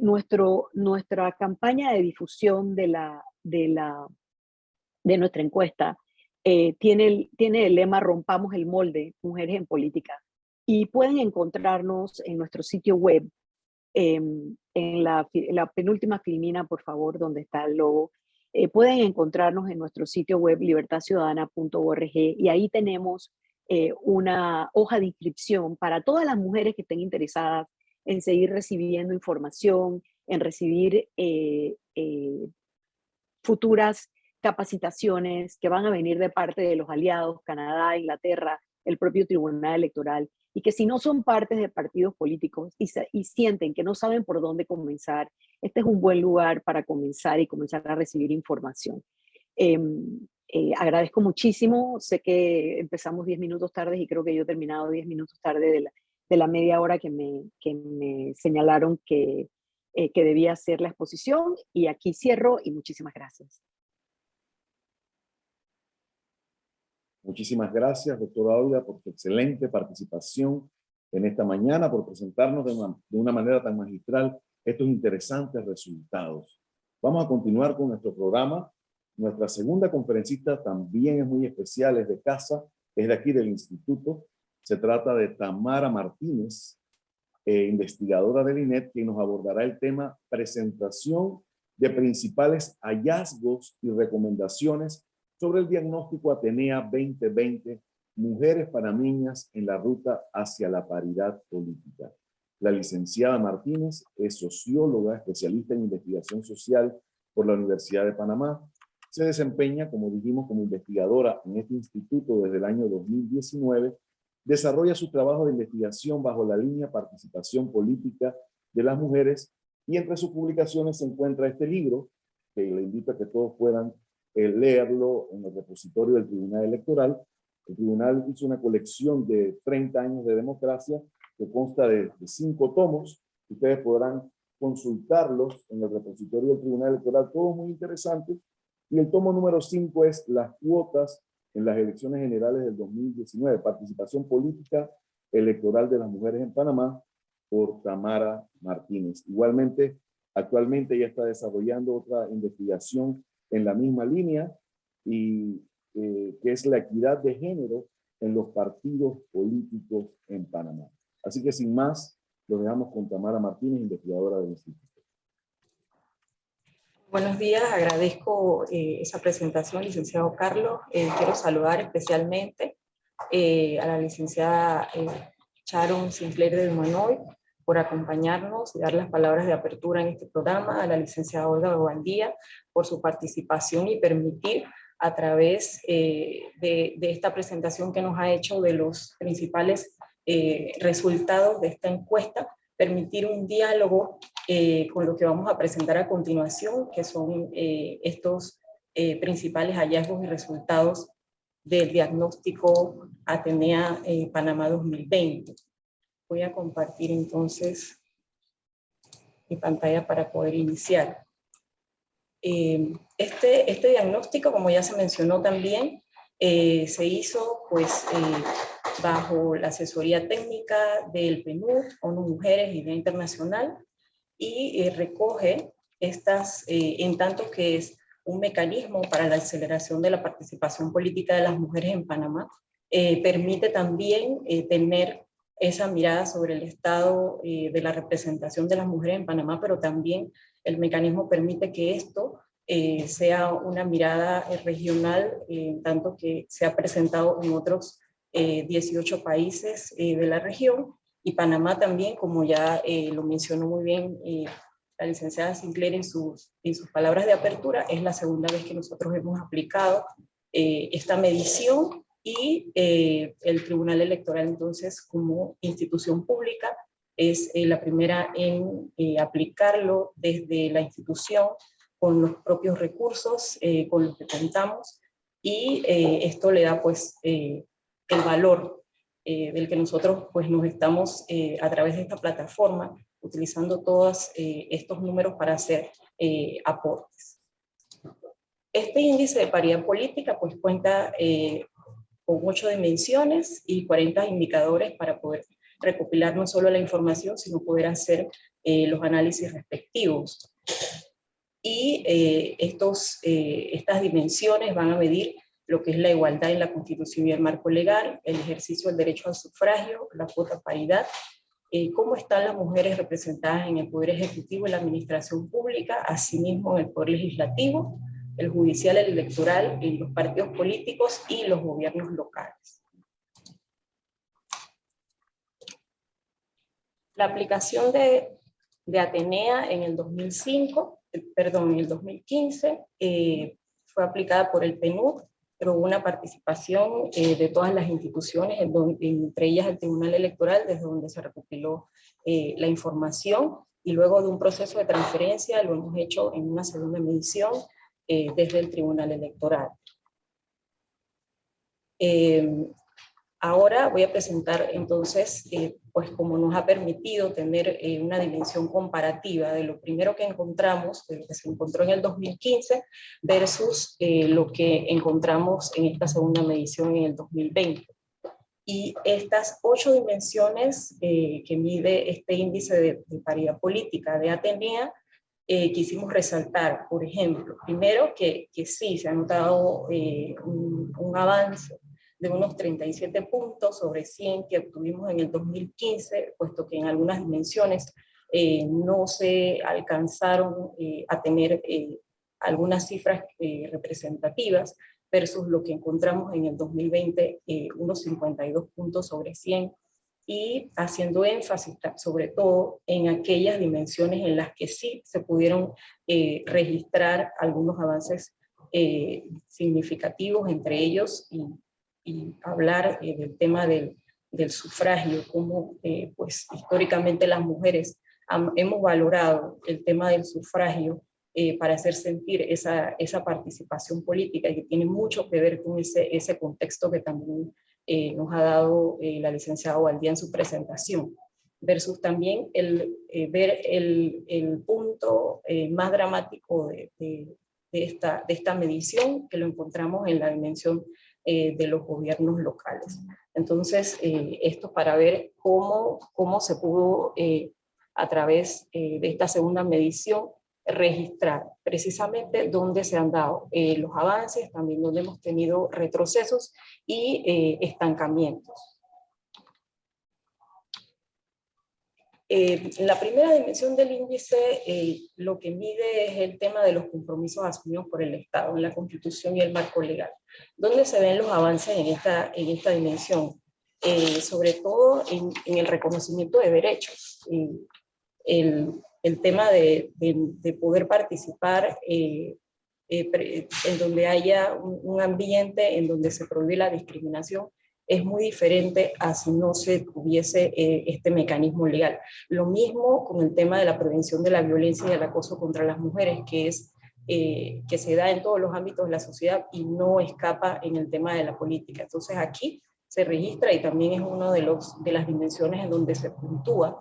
Nuestra campaña de difusión de nuestra encuesta tiene el lema "Rompamos el molde, mujeres en política", y pueden encontrarnos en nuestro sitio web, en la penúltima filmina, por favor, donde está el logo. Pueden encontrarnos en nuestro sitio web libertadciudadana.org, y ahí tenemos una hoja de inscripción para todas las mujeres que estén interesadas en seguir recibiendo información, en recibir futuras capacitaciones que van a venir de parte de los aliados, Canadá, Inglaterra, el propio Tribunal Electoral, y que si no son partes de partidos políticos y sienten que no saben por dónde comenzar, este es un buen lugar para comenzar y comenzar a recibir información. Agradezco muchísimo, sé que empezamos 10 minutos tarde y creo que yo he terminado 10 minutos tarde de la media hora que me señalaron que debía hacer la exposición, y aquí cierro y muchísimas gracias. Muchísimas gracias, doctora Olga, por su excelente participación en esta mañana, por presentarnos de una manera tan magistral estos interesantes resultados. Vamos a continuar con nuestro programa. Nuestra segunda conferencista también es muy especial, es de casa, es de aquí del instituto. Se trata de Tamara Martínez, investigadora del INED, que nos abordará el tema presentación de principales hallazgos y recomendaciones sobre el diagnóstico Atenea 2020, mujeres panameñas en la ruta hacia la paridad política. La licenciada Martínez es socióloga, especialista en investigación social por la Universidad de Panamá. Se desempeña, como dijimos, como investigadora en este instituto desde el año 2019. Desarrolla su trabajo de investigación bajo la línea Participación Política de las Mujeres, y entre sus publicaciones se encuentra este libro, que le invito a que todos puedan leerlo en el repositorio del Tribunal Electoral, El tribunal hizo una colección de 30 años de democracia que consta de 5 tomos. Ustedes podrán consultarlos en el repositorio del Tribunal Electoral, todos muy interesantes. Y el tomo número 5 es las cuotas en las elecciones generales del 2019, participación política electoral de las mujeres en Panamá, por Tamara Martínez. Igualmente, actualmente ella está desarrollando otra investigación en la misma línea, y que es la equidad de género en los partidos políticos en Panamá. Así que sin más, lo dejamos con Tamara Martínez, investigadora del Instituto. Buenos días, agradezco esa presentación, licenciado Carlos. Quiero saludar especialmente a la licenciada Sharon Sinclair de Dumanoy por acompañarnos y dar las palabras de apertura en este programa, a la licenciada Olga Bobandía por su participación y permitir a través de esta presentación que nos ha hecho de los principales resultados de esta encuesta, permitir un diálogo con lo que vamos a presentar a continuación, que son estos principales hallazgos y resultados del diagnóstico Atenea Panamá 2020. Voy a compartir entonces mi pantalla para poder iniciar. Este diagnóstico, como ya se mencionó también, se hizo pues bajo la asesoría técnica del PNUD, ONU Mujeres y Día Internacional, y recoge estas, en tanto que es un mecanismo para la aceleración de la participación política de las mujeres en Panamá, permite también tener esa mirada sobre el estado de la representación de las mujeres en Panamá, pero también el mecanismo permite que esto sea una mirada regional, tanto que se ha presentado en otros 18 países de la región, y Panamá también, como ya lo mencionó muy bien la licenciada Sinclair en sus palabras de apertura, es la segunda vez que nosotros hemos aplicado esta medición, y el Tribunal Electoral entonces como institución pública es la primera en aplicarlo desde la institución con los propios recursos con los que contamos, y esto le da pues el valor del que nosotros pues nos estamos a través de esta plataforma utilizando todos estos números para hacer aportes. Este índice de paridad política pues cuenta con 8 dimensiones y 40 indicadores para poder recopilar no solo la información, sino poder hacer los análisis respectivos. Y estas dimensiones van a medir lo que es la igualdad en la Constitución y el marco legal, el ejercicio del derecho al sufragio, la cuota paridad, cómo están las mujeres representadas en el Poder Ejecutivo y la Administración Pública, asimismo en el Poder Legislativo, el judicial, el electoral, los partidos políticos y los gobiernos locales. La aplicación de Atenea en el 2015 fue aplicada por el PNUD, pero hubo una participación de todas las instituciones, entre ellas el Tribunal Electoral, desde donde se recopiló la información, y luego de un proceso de transferencia lo hemos hecho en una segunda medición desde el Tribunal Electoral. Ahora voy a presentar entonces, pues como nos ha permitido tener una dimensión comparativa de lo primero que encontramos, de lo que se encontró en el 2015, versus lo que encontramos en esta segunda medición en el 2020. Y estas 8 dimensiones que mide este índice de paridad política de Atenea, quisimos resaltar, por ejemplo, primero que sí se ha notado un avance de unos 37 puntos sobre 100 que obtuvimos en el 2015, puesto que en algunas dimensiones no se alcanzaron a tener algunas cifras representativas, versus lo que encontramos en el 2020, unos 52 puntos sobre 100, y haciendo énfasis sobre todo en aquellas dimensiones en las que sí se pudieron registrar algunos avances significativos, entre ellos, y hablar del tema del sufragio, como pues históricamente las mujeres hemos valorado el tema del sufragio para hacer sentir esa participación política, y que tiene mucho que ver con ese contexto que también nos ha dado la licenciada Waldía en su presentación, versus también ver el punto más dramático de esta medición, que lo encontramos en la dimensión de los gobiernos locales. Entonces, esto para ver cómo se pudo, a través de esta segunda medición, registrar precisamente dónde se han dado los avances, también donde hemos tenido retrocesos y estancamientos. La primera dimensión del índice lo que mide es el tema de los compromisos asumidos por el Estado en la Constitución y el marco legal. ¿Dónde se ven los avances en esta dimensión? Sobre todo en el reconocimiento de derechos. El tema de poder participar en donde haya un ambiente en donde se prohíbe la discriminación es muy diferente a si no se tuviese este mecanismo legal. Lo mismo con el tema de la prevención de la violencia y el acoso contra las mujeres, que se da en todos los ámbitos de la sociedad y no escapa en el tema de la política. Entonces aquí se registra, y también es una de las dimensiones en donde se puntúa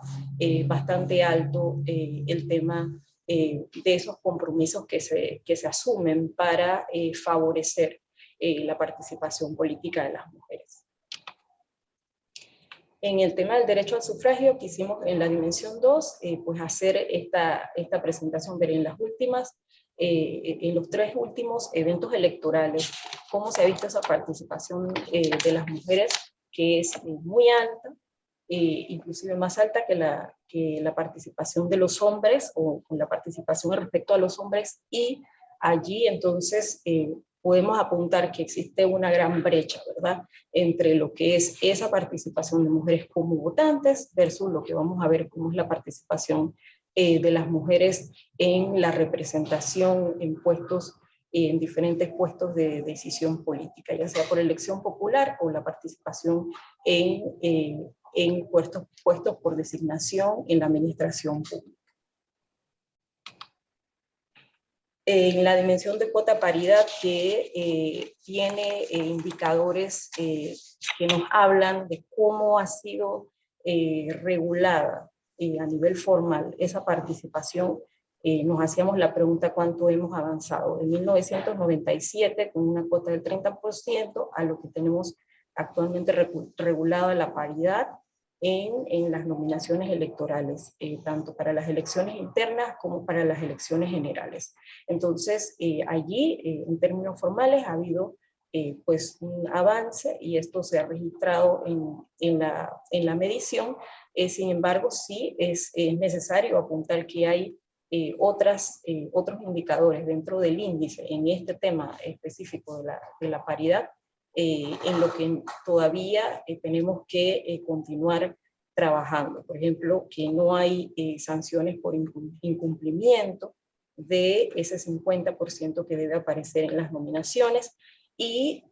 bastante alto el tema de esos compromisos que se asumen para favorecer la participación política de las mujeres. En el tema del derecho al sufragio, quisimos en la dimensión 2 pues hacer esta presentación, ver en los 3 últimos eventos electorales cómo se ha visto esa participación de las mujeres, que es muy alta, inclusive más alta que la participación de los hombres, o con la participación respecto a los hombres, y allí entonces podemos apuntar que existe una gran brecha, ¿verdad?, entre lo que es esa participación de mujeres como votantes versus lo que vamos a ver como es la participación de las mujeres en la representación en puestos, en diferentes puestos de decisión política, ya sea por elección popular o la participación en puestos por designación en la administración pública. En la dimensión de cuota paridad, que tiene indicadores que nos hablan de cómo ha sido regulada a nivel formal esa participación, nos hacíamos la pregunta cuánto hemos avanzado. De 1997, con una cuota del 30%, a lo que tenemos actualmente regulada la paridad en las nominaciones electorales, tanto para las elecciones internas como para las elecciones generales. Entonces, allí, en términos formales, ha habido pues un avance, y esto se ha registrado en la medición. Sin embargo, sí es necesario apuntar que hay otros indicadores dentro del índice en este tema específico de la paridad, en lo que todavía tenemos que continuar trabajando. Por ejemplo, que no hay sanciones por incumplimiento de ese 50% que debe aparecer en las nominaciones, y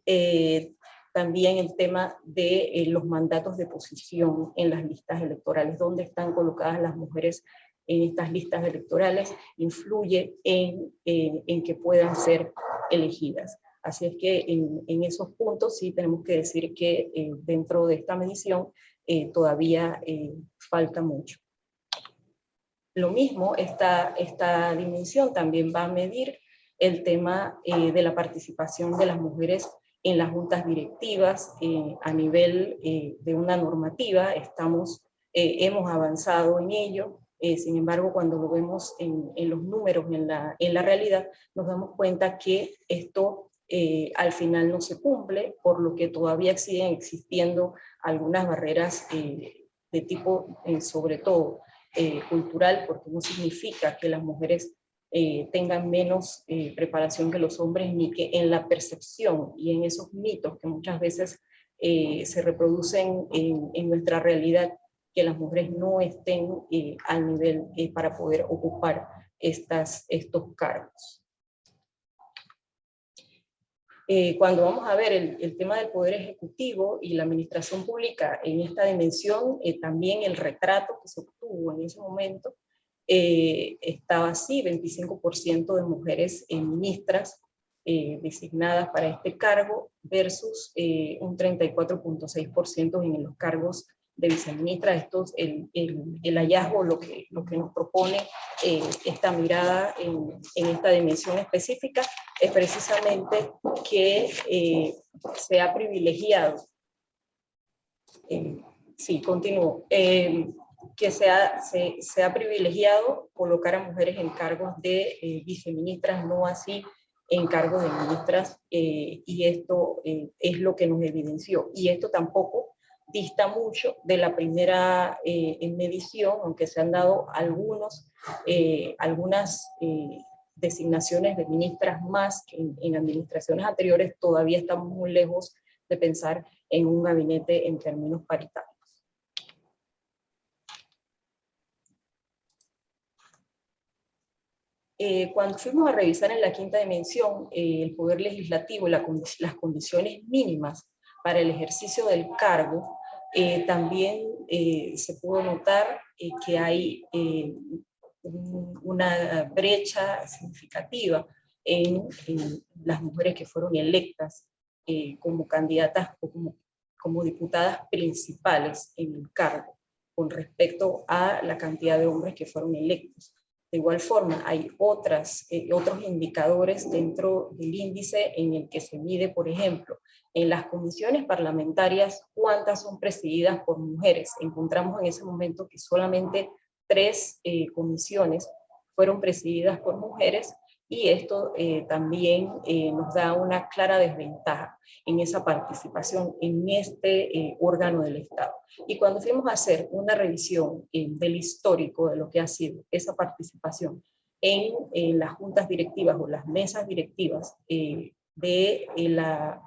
también el tema de los mandatos de posición en las listas electorales, donde están colocadas las mujeres en estas listas electorales, influye en que puedan ser elegidas. Así es que en esos puntos sí tenemos que decir que dentro de esta medición todavía falta mucho. Lo mismo, esta dimensión también va a medir el tema de la participación de las mujeres en las juntas directivas a nivel de una normativa. Hemos avanzado en ello. Sin embargo, cuando lo vemos en los números, en la realidad, nos damos cuenta que esto al final no se cumple, por lo que todavía siguen existiendo algunas barreras de tipo, sobre todo, cultural, porque no significa que las mujeres tengan menos preparación que los hombres, ni que en la percepción y en esos mitos que muchas veces se reproducen en nuestra realidad, que las mujeres no estén al nivel para poder ocupar estos cargos. Cuando vamos a ver el tema del Poder Ejecutivo y la Administración Pública en esta dimensión, también el retrato que se obtuvo en ese momento estaba así, 25% de mujeres ministras designadas para este cargo versus un 34.6% en los cargos de viceministra. Esto es el hallazgo, lo que nos propone esta mirada en esta dimensión específica, es precisamente que se ha privilegiado, sí, continúo, que se ha privilegiado colocar a mujeres en cargos de viceministras, no así en cargos de ministras, y esto es lo que nos evidenció. Y esto tampoco dista mucho de la primera medición, aunque se han dado algunas designaciones de ministras más que en administraciones anteriores. Todavía estamos muy lejos de pensar en un gabinete en términos paritarios. Cuando fuimos a revisar en la quinta dimensión el poder legislativo y las condiciones mínimas para el ejercicio del cargo, también se pudo notar que hay una brecha significativa en las mujeres que fueron electas como candidatas o como diputadas principales en el cargo con respecto a la cantidad de hombres que fueron electos. De igual forma, hay otros indicadores dentro del índice en el que se mide, por ejemplo, en las comisiones parlamentarias, cuántas son presididas por mujeres. Encontramos en ese momento que solamente 3 comisiones fueron presididas por mujeres, y esto también nos da una clara desventaja en esa participación en este órgano del Estado. Y cuando fuimos a hacer una revisión del histórico de lo que ha sido esa participación en las juntas directivas o las mesas directivas de la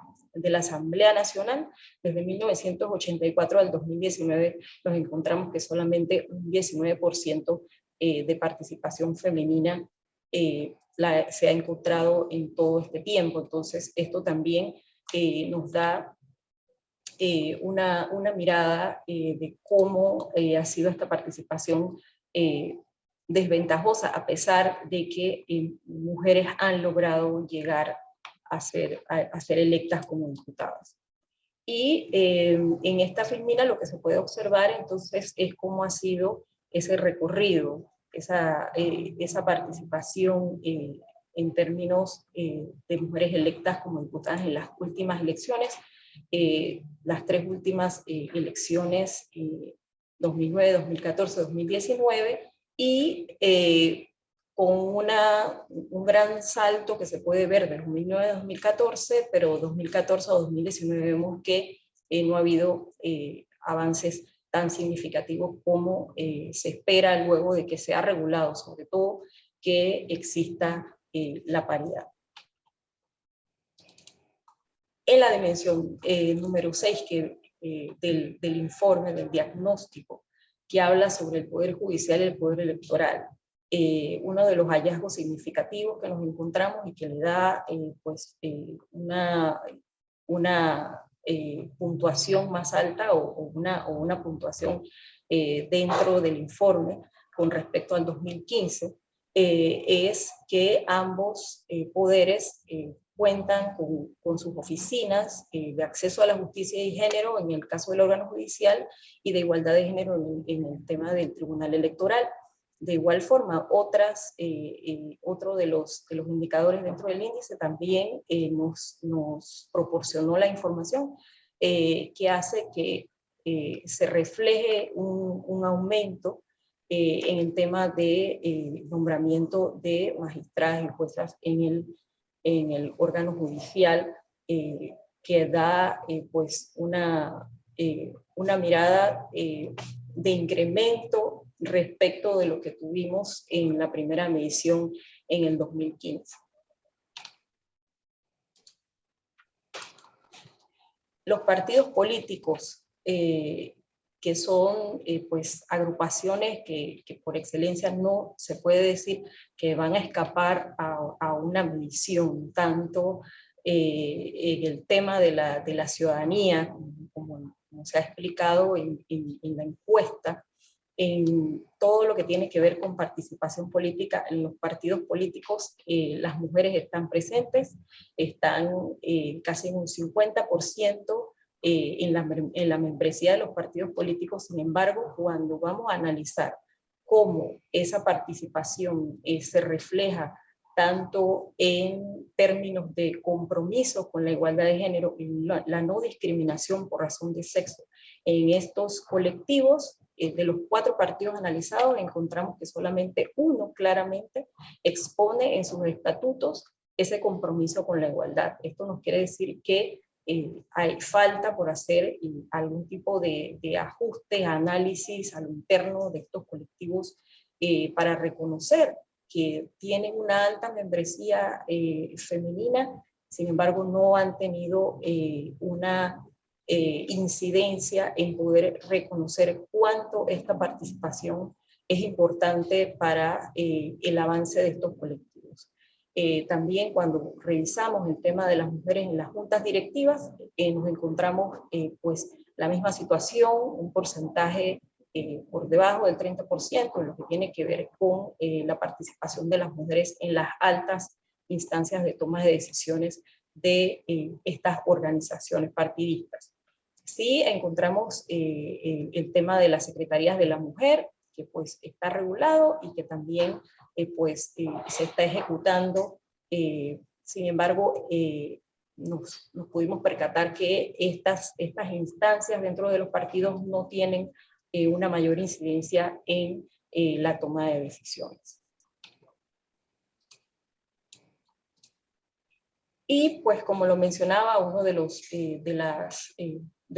Asamblea Nacional, desde 1984 al 2019 nos encontramos que solamente un 19% de participación femenina se ha encontrado en todo este tiempo. Entonces, esto también nos da una mirada de cómo ha sido esta participación desventajosa, a pesar de que mujeres han logrado llegar a ser electas como diputadas. Y en esta filmina lo que se puede observar entonces es cómo ha sido ese recorrido, esa participación en términos de mujeres electas como diputadas en las últimas elecciones, las 3 últimas elecciones, 2009, 2014, 2019, y con un gran salto que se puede ver de 2009 a 2014, pero 2014 a 2019 vemos que no ha habido avances tan significativos como se espera luego de que se ha regulado, sobre todo que exista la paridad. En la dimensión número 6 del informe, del diagnóstico, que habla sobre el Poder Judicial y el Poder Electoral, uno de los hallazgos significativos que nos encontramos y que le da una puntuación más alta o una puntuación dentro del informe con respecto al 2015, es que ambos poderes cuentan con sus oficinas de acceso a la justicia y género en el caso del órgano judicial, y de igualdad de género en el tema del Tribunal Electoral. De igual forma, otro de los indicadores dentro del índice también nos proporcionó la información que hace que se refleje un aumento en el tema de nombramiento de magistradas y juezas en el órgano judicial, que da pues una mirada de incremento respecto de lo que tuvimos en la primera medición en el 2015. Los partidos políticos, que son pues agrupaciones que por excelencia no se puede decir que van a escapar a una medición, tanto en el tema de la ciudadanía, como se ha explicado en la encuesta, en todo lo que tiene que ver con participación política en los partidos políticos. Las mujeres están presentes, están casi en un 50% en la membresía de los partidos políticos. Sin embargo, cuando vamos a analizar cómo esa participación se refleja tanto en términos de compromiso con la igualdad de género y la no discriminación por razón de sexo en estos colectivos, de los 4 partidos analizados, encontramos que solamente uno claramente expone en sus estatutos ese compromiso con la igualdad. Esto nos quiere decir que hay falta por hacer algún tipo de ajuste, análisis a lo interno de estos colectivos para reconocer que tienen una alta membresía femenina, sin embargo no han tenido una incidencia en poder reconocer cuánto esta participación es importante para el avance de estos colectivos. También cuando revisamos el tema de las mujeres en las juntas directivas, nos encontramos pues la misma situación, un porcentaje por debajo del 30% en lo que tiene que ver con la participación de las mujeres en las altas instancias de toma de decisiones de estas organizaciones partidistas. Sí encontramos el tema de las secretarías de la mujer, que pues está regulado y que también se está ejecutando. Sin embargo, nos pudimos percatar que estas instancias dentro de los partidos no tienen una mayor incidencia en la toma de decisiones. Y pues como lo mencionaba, uno de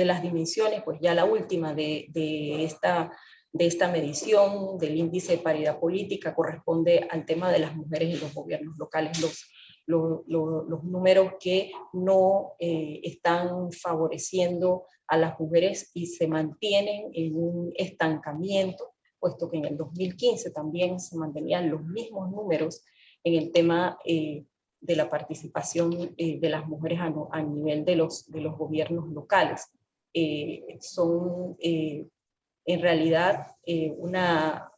las dimensiones, pues ya la última de esta medición del índice de paridad política corresponde al tema de las mujeres en los gobiernos locales, los números que no están favoreciendo a las mujeres y se mantienen en un estancamiento, puesto que en el 2015 también se mantenían los mismos números en el tema de la participación de las mujeres a nivel de los gobiernos locales. Son en realidad una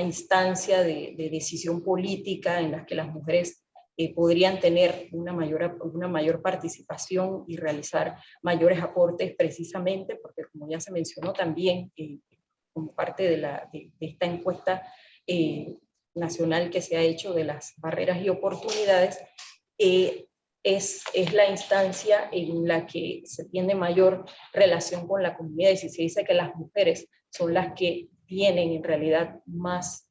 instancia de decisión política en la que las mujeres podrían tener una mayor participación y realizar mayores aportes, precisamente porque, como ya se mencionó también, como parte de esta encuesta nacional que se ha hecho de las barreras y oportunidades, es la instancia en la que se tiene mayor relación con la comunidad, y si se dice que las mujeres son las que tienen en realidad más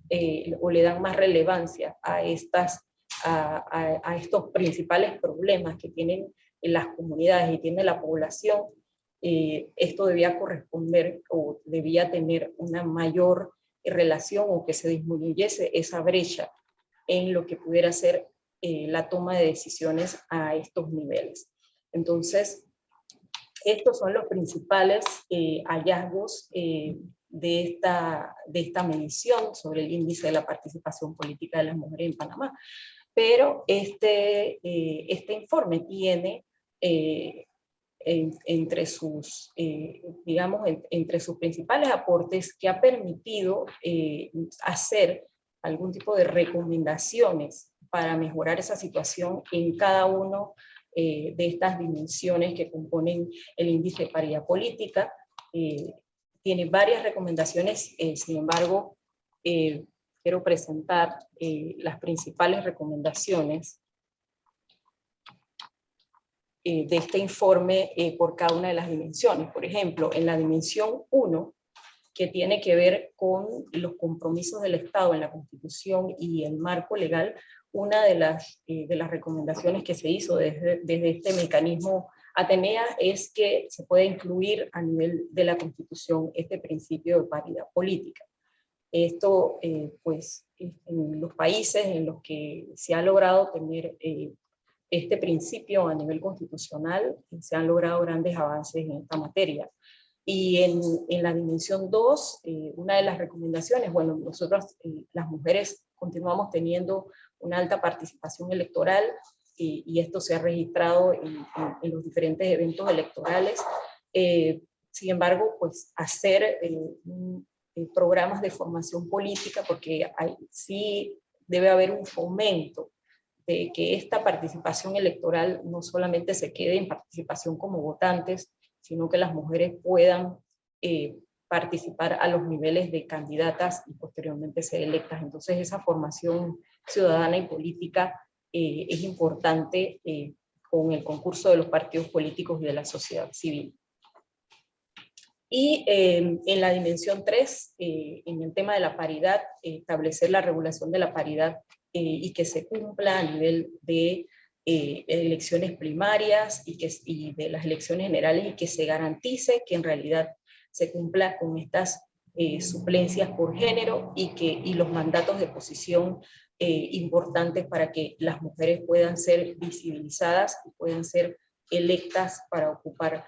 o le dan más relevancia a estos principales problemas que tienen en las comunidades y tiene la población, esto debía corresponder o debía tener una mayor relación, o que se disminuyese esa brecha en lo que pudiera ser la toma de decisiones a estos niveles. Entonces, estos son los principales hallazgos de esta medición sobre el índice de la participación política de las mujeres en Panamá. Pero este informe tiene entre sus principales aportes que ha permitido hacer algún tipo de recomendaciones para mejorar esa situación en cada uno de estas dimensiones que componen el índice de paridad política. Tiene varias recomendaciones, sin embargo, quiero presentar las principales recomendaciones de este informe por cada una de las dimensiones. Por ejemplo, en la dimensión 1, que tiene que ver con los compromisos del Estado en la Constitución y el marco legal, una de las recomendaciones que se hizo desde este mecanismo Atenea es que se puede incluir a nivel de la Constitución este principio de paridad política. Esto, pues, en los países en los que se ha logrado tener este principio a nivel constitucional, se han logrado grandes avances en esta materia. Y en la dimensión 2, una de las recomendaciones, bueno, nosotros las mujeres continuamos teniendo una alta participación electoral y esto se ha registrado en los diferentes eventos electorales. Sin embargo, pues hacer programas de formación política, porque sí debe haber un fomento de que esta participación electoral no solamente se quede en participación como votantes, sino que las mujeres puedan participar a los niveles de candidatas y posteriormente ser electas. Entonces esa formación ciudadana y política es importante con el concurso de los partidos políticos y de la sociedad civil. Y en la dimensión 3, en el tema de la paridad, establecer la regulación de la paridad y que se cumpla a nivel de elecciones primarias y de las elecciones generales, y que se garantice que en realidad se cumpla con estas suplencias por género y los mandatos de posición importantes para que las mujeres puedan ser visibilizadas y puedan ser electas para ocupar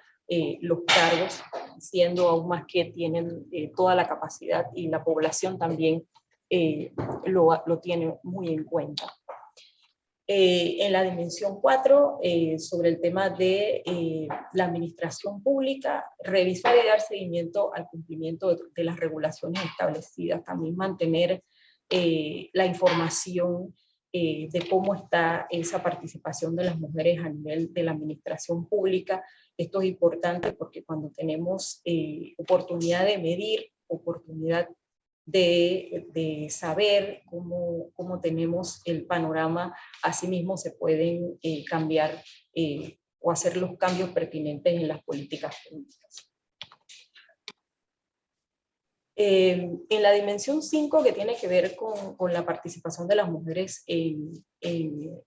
los cargos, siendo aún más que tienen toda la capacidad, y la población también lo tiene muy en cuenta. En la dimensión 4, sobre el tema de la administración pública, revisar y dar seguimiento al cumplimiento de las regulaciones establecidas, también mantener la información de cómo está esa participación de las mujeres a nivel de la administración pública. Esto es importante porque cuando tenemos oportunidad de medir, oportunidad de saber cómo tenemos el panorama, asimismo se pueden cambiar o hacer los cambios pertinentes en las políticas públicas. En la dimensión 5, que tiene que ver con la participación de las mujeres en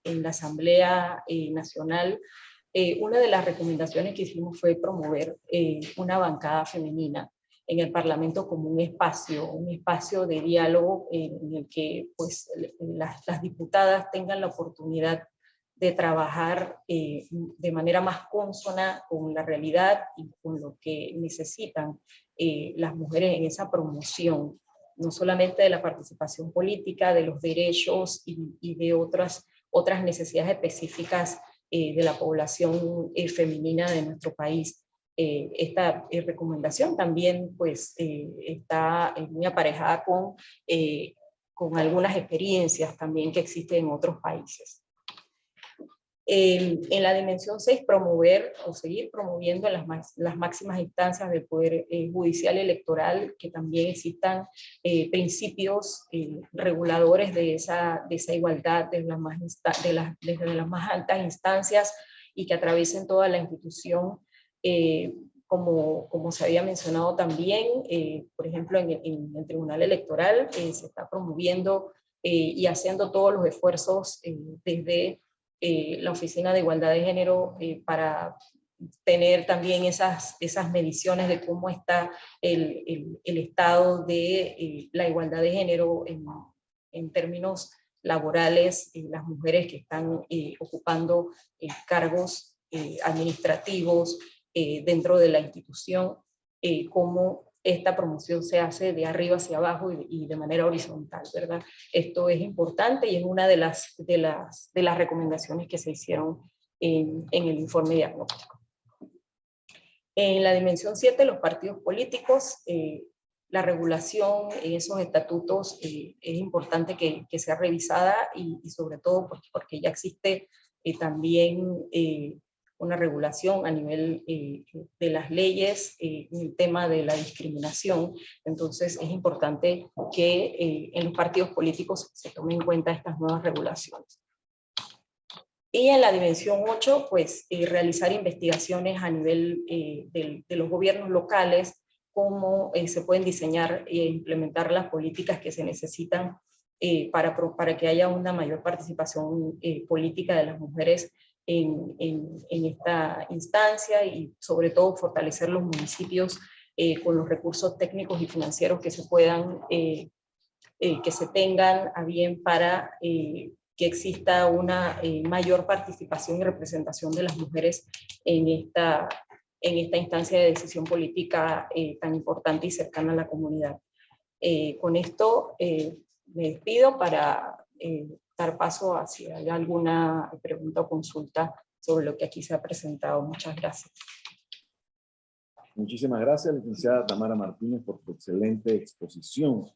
la Asamblea Nacional, una de las recomendaciones que hicimos fue promover una bancada femenina en el Parlamento como un espacio de diálogo en el que pues, las diputadas tengan la oportunidad de trabajar de manera más consona con la realidad y con lo que necesitan las mujeres en esa promoción, no solamente de la participación política, de los derechos y de otras necesidades específicas de la población femenina de nuestro país. Esta recomendación también pues, está muy aparejada con algunas experiencias también que existen en otros países. En la dimensión 6, promover o seguir promoviendo las máximas instancias del Poder Judicial y Electoral, que también existan principios reguladores de esa igualdad desde las más altas instancias, y que atraviesen toda la institución, como se había mencionado también, por ejemplo, en el Tribunal Electoral se está promoviendo y haciendo todos los esfuerzos desde la Oficina de Igualdad de Género para tener también esas mediciones de cómo está el estado de la igualdad de género en términos laborales, las mujeres que están ocupando cargos administrativos dentro de la institución, cómo esta promoción se hace de arriba hacia abajo y de manera horizontal, ¿verdad? Esto es importante y es una de las recomendaciones que se hicieron en el informe diagnóstico. En la dimensión 7, los partidos políticos, la regulación en esos estatutos es importante que sea revisada y sobre todo porque ya existe también una regulación a nivel de las leyes en el tema de la discriminación. Entonces es importante que en los partidos políticos se tomen en cuenta estas nuevas regulaciones. Y en la dimensión 8, pues realizar investigaciones a nivel de los gobiernos locales, cómo se pueden diseñar e implementar las políticas que se necesitan para que haya una mayor participación política de las mujeres en esta instancia, y sobre todo fortalecer los municipios con los recursos técnicos y financieros que se puedan, que se tengan a bien para que exista una mayor participación y representación de las mujeres en esta instancia de decisión política tan importante y cercana a la comunidad. Con esto me despido para dar paso a si hay alguna pregunta o consulta sobre lo que aquí se ha presentado. Muchas gracias. Muchísimas gracias, licenciada Tamara Martínez, por tu excelente exposición.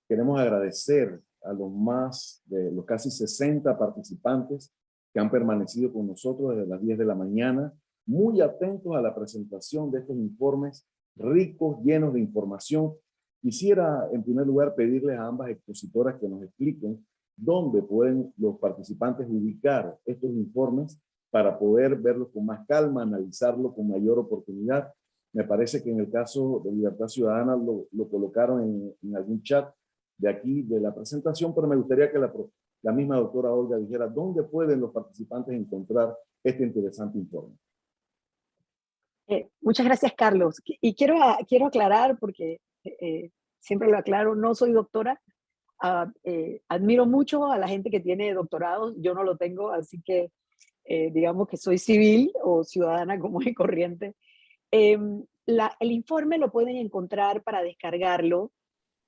Queremos agradecer a los casi 60 participantes que han permanecido con nosotros desde las 10 de la mañana, muy atentos a la presentación de estos informes ricos, llenos de información. Quisiera, en primer lugar, pedirles a ambas expositoras que nos expliquen dónde pueden los participantes ubicar estos informes para poder verlos con más calma, analizarlos con mayor oportunidad. Me parece que en el caso de Libertad Ciudadana lo colocaron en algún chat de aquí, de la presentación, pero me gustaría que la misma doctora Olga dijera dónde pueden los participantes encontrar este interesante informe. Muchas gracias, Carlos. Y quiero aclarar, porque siempre lo aclaro, no soy doctora. Admiro mucho a la gente que tiene doctorados, yo no lo tengo, así que digamos que soy civil o ciudadana común y corriente. El informe lo pueden encontrar para descargarlo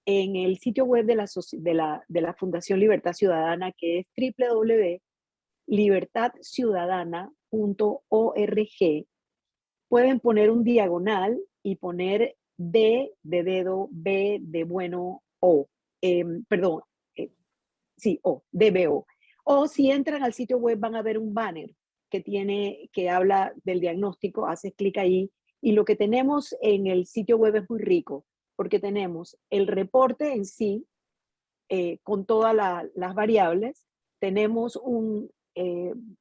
en el sitio web de la Fundación Libertad Ciudadana, que es www.libertadciudadana.org. Pueden poner un diagonal y poner D de dedo, B de bueno, O. O, DBO. O si entran al sitio web van a ver un banner que habla del diagnóstico, haces clic ahí, y lo que tenemos en el sitio web es muy rico, porque tenemos el reporte en sí, con todas las variables, tenemos un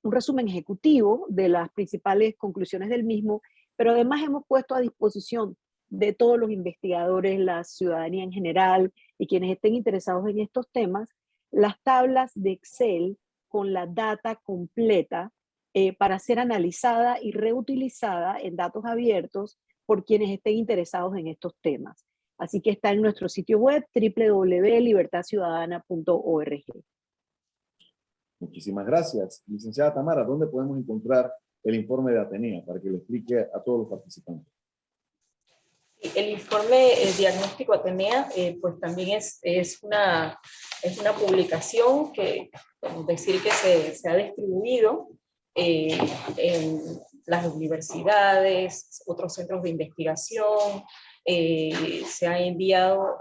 resumen ejecutivo de las principales conclusiones del mismo, pero además hemos puesto a disposición de todos los investigadores, la ciudadanía en general y quienes estén interesados en estos temas, las tablas de Excel con la data completa para ser analizada y reutilizada en datos abiertos por quienes estén interesados en estos temas. Así que está en nuestro sitio web www.libertadciudadana.org. Muchísimas gracias. Licenciada Tamara, ¿dónde podemos encontrar el informe de Atenea para que le explique a todos los participantes? El informe diagnóstico Atenea, pues también es una publicación que, podemos decir que se ha distribuido en las universidades, otros centros de investigación, se ha enviado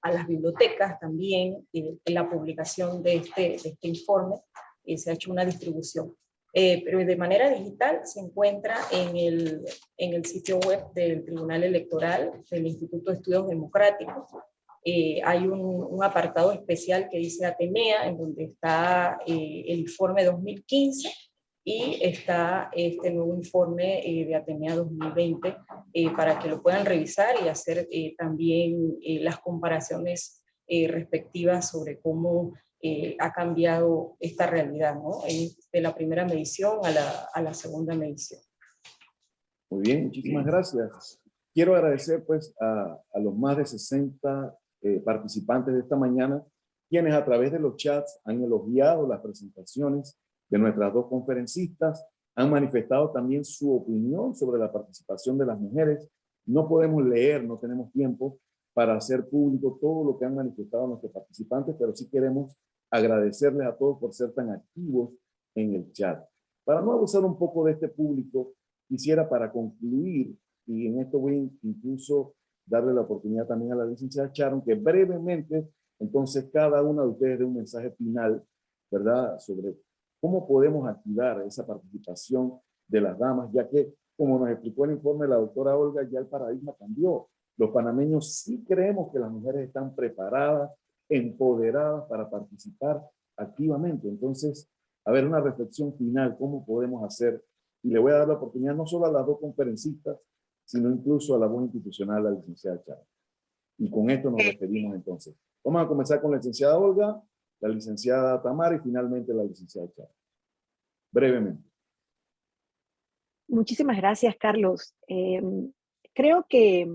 a las bibliotecas también en la publicación de este informe, se ha hecho una distribución. Pero de manera digital se encuentra en el sitio web del Tribunal Electoral del Instituto de Estudios Democráticos. Hay un apartado especial que dice Atenea, en donde está el informe 2015 y está este nuevo informe de Atenea 2020 para que lo puedan revisar y hacer también las comparaciones respectivas sobre cómo ha cambiado esta realidad, ¿no? De la primera medición a la segunda medición. Muy bien, muchísimas gracias. Quiero agradecer pues a los más de 60 participantes de esta mañana, quienes a través de los chats han elogiado las presentaciones de nuestras dos conferencistas, han manifestado también su opinión sobre la participación de las mujeres. No podemos leer, no tenemos tiempo para hacer público todo lo que han manifestado nuestros participantes, pero sí queremos agradecerles a todos por ser tan activos en el chat. Para no abusar un poco de este público, quisiera para concluir, y en esto voy incluso darle la oportunidad también a la licenciada Sharon, que brevemente, entonces cada una de ustedes dé un mensaje final, ¿verdad?, sobre cómo podemos activar esa participación de las damas, ya que, como nos explicó el informe de la doctora Olga, ya el paradigma cambió. Los panameños sí creemos que las mujeres están preparadas, empoderadas para participar activamente. Entonces, a ver, una reflexión final, ¿cómo podemos hacer? Y le voy a dar la oportunidad no solo a las dos conferencistas, sino incluso a la voz institucional, la licenciada Chávez. Y con esto nos despedimos entonces. Vamos a comenzar con la licenciada Olga, la licenciada Tamara y finalmente la licenciada Chávez. Brevemente. Muchísimas gracias, Carlos. Creo que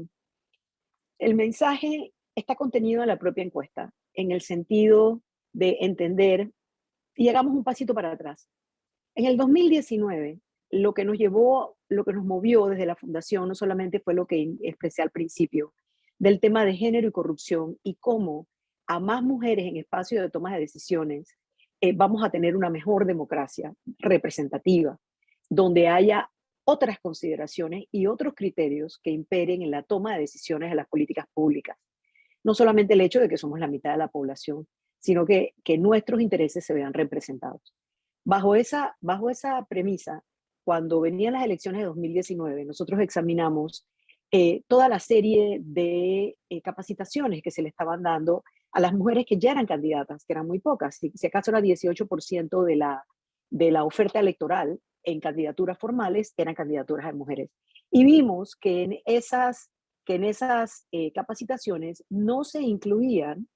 el mensaje está contenido en la propia encuesta, en el sentido de entender, y hagamos un pasito para atrás. En el 2019, lo que nos movió desde la Fundación no solamente fue lo que expresé al principio, del tema de género y corrupción, y cómo a más mujeres en espacio de toma de decisiones vamos a tener una mejor democracia representativa, donde haya otras consideraciones y otros criterios que imperen en la toma de decisiones de las políticas públicas. No solamente el hecho de que somos la mitad de la población, sino que nuestros intereses se vean representados. Bajo esa premisa, cuando venían las elecciones de 2019, nosotros examinamos toda la serie de capacitaciones que se le estaban dando a las mujeres que ya eran candidatas, que eran muy pocas, si acaso era 18% de la oferta electoral en candidaturas formales eran candidaturas de mujeres. Y vimos que en esas capacitaciones no se incluían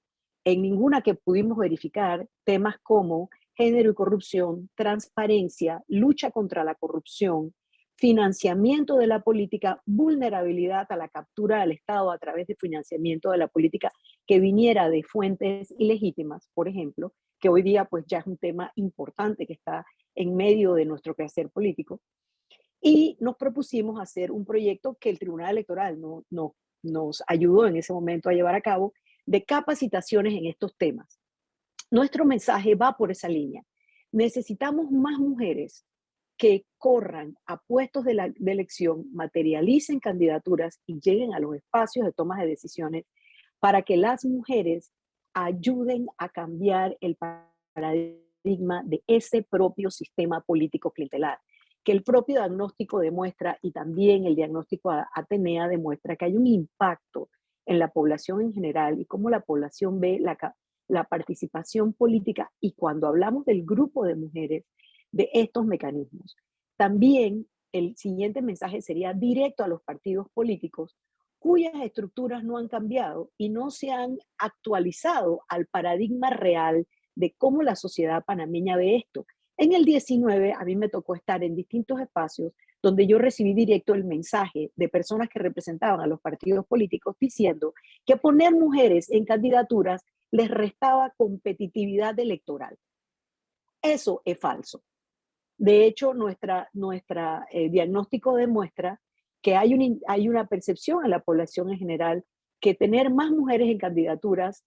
en ninguna que pudimos verificar temas como género y corrupción, transparencia, lucha contra la corrupción, financiamiento de la política, vulnerabilidad a la captura del Estado a través de financiamiento de la política que viniera de fuentes ilegítimas, por ejemplo, que hoy día pues ya es un tema importante que está en medio de nuestro quehacer político. Y nos propusimos hacer un proyecto que el Tribunal Electoral nos ayudó en ese momento a llevar a cabo de capacitaciones en estos temas. Nuestro mensaje va por esa línea. Necesitamos más mujeres que corran a puestos de elección, materialicen candidaturas y lleguen a los espacios de toma de decisiones para que las mujeres ayuden a cambiar el paradigma de ese propio sistema político clientelar, que el propio diagnóstico demuestra, y también el diagnóstico Atenea demuestra que hay un impacto en la población en general y cómo la población ve la participación política, y cuando hablamos del grupo de mujeres, de estos mecanismos. También el siguiente mensaje sería directo a los partidos políticos cuyas estructuras no han cambiado y no se han actualizado al paradigma real de cómo la sociedad panameña ve esto. En el 19 a mí me tocó estar en distintos espacios donde yo recibí directo el mensaje de personas que representaban a los partidos políticos diciendo que poner mujeres en candidaturas les restaba competitividad electoral. Eso es falso. De hecho, nuestra diagnóstico demuestra que hay una percepción en la población en general que tener más mujeres en candidaturas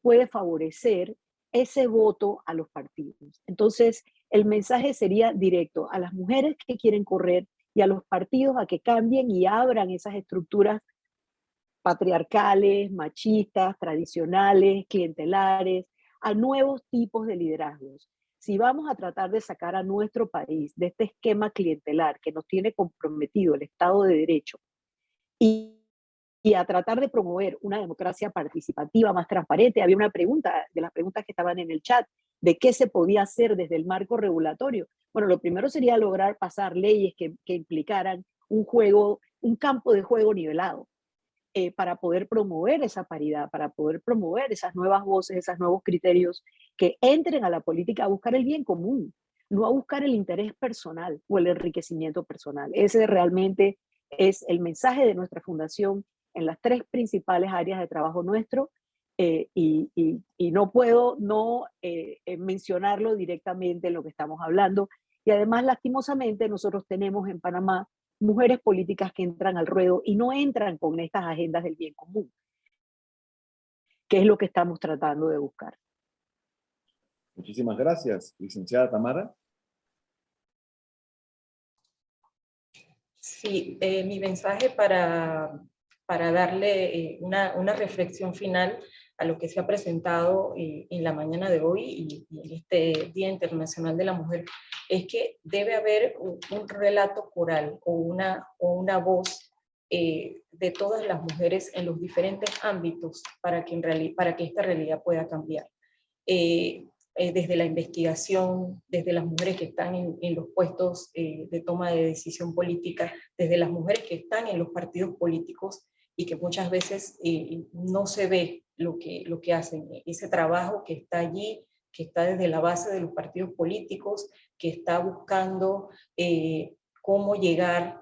puede favorecer ese voto a los partidos. Entonces, el mensaje sería directo a las mujeres que quieren correr y a los partidos a que cambien y abran esas estructuras patriarcales, machistas, tradicionales, clientelares, a nuevos tipos de liderazgos. Si vamos a tratar de sacar a nuestro país de este esquema clientelar que nos tiene comprometido el Estado de Derecho y a tratar de promover una democracia participativa más transparente, había una pregunta, de las preguntas que estaban en el chat, de qué se podía hacer desde el marco regulatorio. Bueno, lo primero sería lograr pasar leyes que implicaran un campo de juego nivelado. Para poder promover esa paridad, para poder promover esas nuevas voces, esos nuevos criterios que entren a la política a buscar el bien común, no a buscar el interés personal o el enriquecimiento personal. Ese realmente es el mensaje de nuestra fundación en las tres principales áreas de trabajo nuestro, y no puedo no mencionarlo directamente en lo que estamos hablando. Y además, lastimosamente, nosotros tenemos en Panamá mujeres políticas que entran al ruedo y no entran con estas agendas del bien común, que es lo que estamos tratando de buscar. Muchísimas gracias, licenciada Tamara. Sí, mi mensaje para darle una reflexión final a lo que se ha presentado en la mañana de hoy y en este Día Internacional de la Mujer, es que debe haber un relato coral o una voz de todas las mujeres en los diferentes ámbitos para que esta realidad pueda cambiar. Desde la investigación, desde las mujeres que están en los puestos de toma de decisión política, desde las mujeres que están en los partidos políticos y que muchas veces no se ve lo que hacen, ese trabajo que está allí, que está desde la base de los partidos políticos, que está buscando cómo llegar,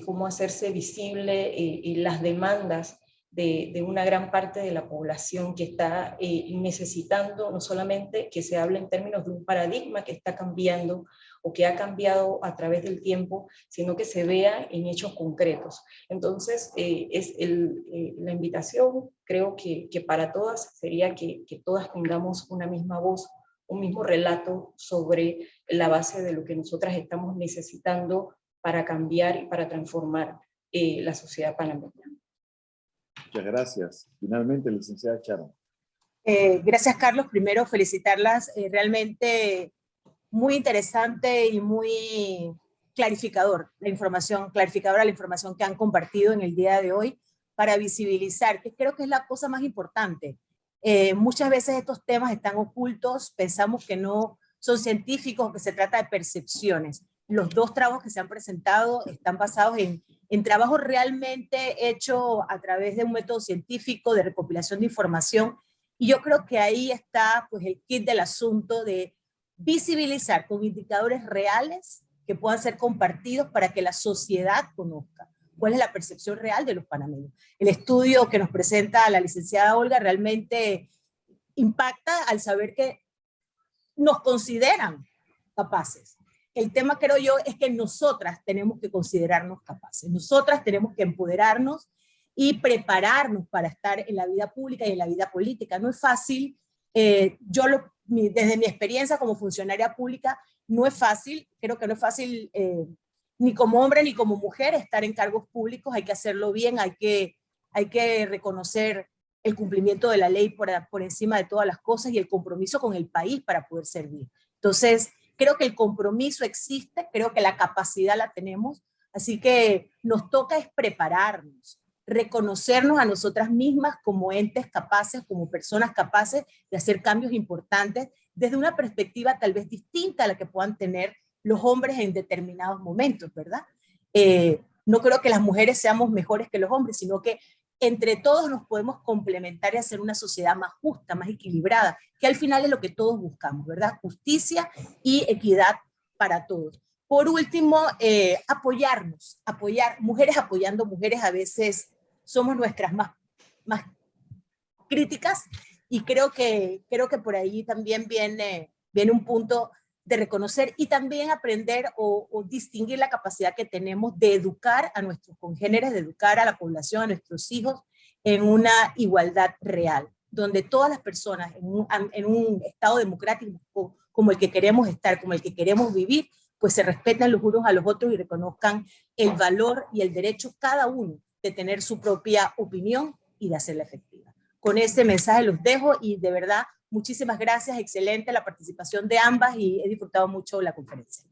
cómo hacerse visible las demandas de una gran parte de la población que está necesitando no solamente que se hable en términos de un paradigma que está cambiando o que ha cambiado a través del tiempo, sino que se vea en hechos concretos. Entonces, la invitación, creo que para todas, sería que todas tengamos una misma voz, un mismo relato sobre la base de lo que nosotras estamos necesitando para cambiar y para transformar la sociedad panameña. Muchas gracias. Finalmente, licenciada Sharon. Gracias, Carlos. Primero, felicitarlas. Realmente muy interesante y muy clarificadora la información que han compartido en el día de hoy para visibilizar, que creo que es la cosa más importante. Muchas veces estos temas están ocultos, pensamos que no son científicos, que se trata de percepciones. Los dos trabajos que se han presentado están basados en trabajos realmente hechos a través de un método científico de recopilación de información, y yo creo que ahí está pues el kit del asunto de visibilizar con indicadores reales que puedan ser compartidos para que la sociedad conozca cuál es la percepción real de los panameños. El estudio que nos presenta la licenciada Olga realmente impacta al saber que nos consideran capaces. El tema, creo yo, es que nosotras tenemos que considerarnos capaces. Nosotras tenemos que empoderarnos y prepararnos para estar en la vida pública y en la vida política. No es fácil. Desde mi experiencia como funcionaria pública, no es fácil. Creo que no es fácil ni como hombre ni como mujer estar en cargos públicos. Hay que hacerlo bien, hay que reconocer el cumplimiento de la ley por encima de todas las cosas y el compromiso con el país para poder servir. Entonces, creo que el compromiso existe, creo que la capacidad la tenemos, así que nos toca es prepararnos, reconocernos a nosotras mismas como entes capaces, como personas capaces de hacer cambios importantes desde una perspectiva tal vez distinta a la que puedan tener los hombres en determinados momentos, ¿verdad? No creo que las mujeres seamos mejores que los hombres, sino que entre todos nos podemos complementar y hacer una sociedad más justa, más equilibrada, que al final es lo que todos buscamos, ¿verdad? Justicia y equidad para todos. Por último, apoyar, mujeres apoyando mujeres, a veces somos nuestras más críticas, y creo que por ahí también viene un punto de reconocer y también aprender o distinguir la capacidad que tenemos de educar a nuestros congéneres, de educar a la población, a nuestros hijos, en una igualdad real, donde todas las personas en un estado democrático como el que queremos estar, como el que queremos vivir, pues se respetan los unos a los otros y reconozcan el valor y el derecho cada uno de tener su propia opinión y de hacerla efectiva. Con ese mensaje los dejo y de verdad muchísimas gracias, excelente la participación de ambas y he disfrutado mucho la conferencia.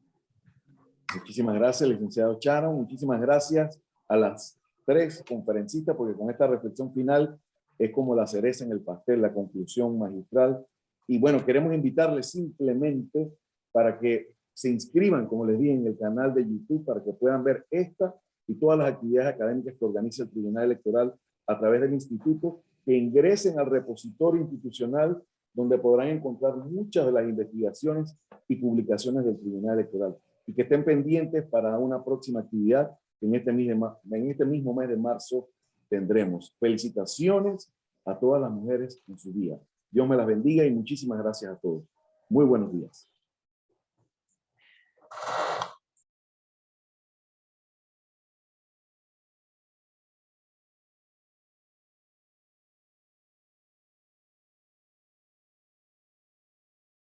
Muchísimas gracias, licenciado Sharon. Muchísimas gracias a las tres conferencistas, porque con esta reflexión final es como la cereza en el pastel, la conclusión magistral. Y bueno, queremos invitarles simplemente para que se inscriban, como les dije, en el canal de YouTube para que puedan ver esta y todas las actividades académicas que organiza el Tribunal Electoral a través del instituto, que ingresen al repositorio institucional donde podrán encontrar muchas de las investigaciones y publicaciones del Tribunal Electoral, y que estén pendientes para una próxima actividad que en este mismo mes de marzo tendremos. Felicitaciones a todas las mujeres en su día. Dios me las bendiga y muchísimas gracias a todos. Muy buenos días.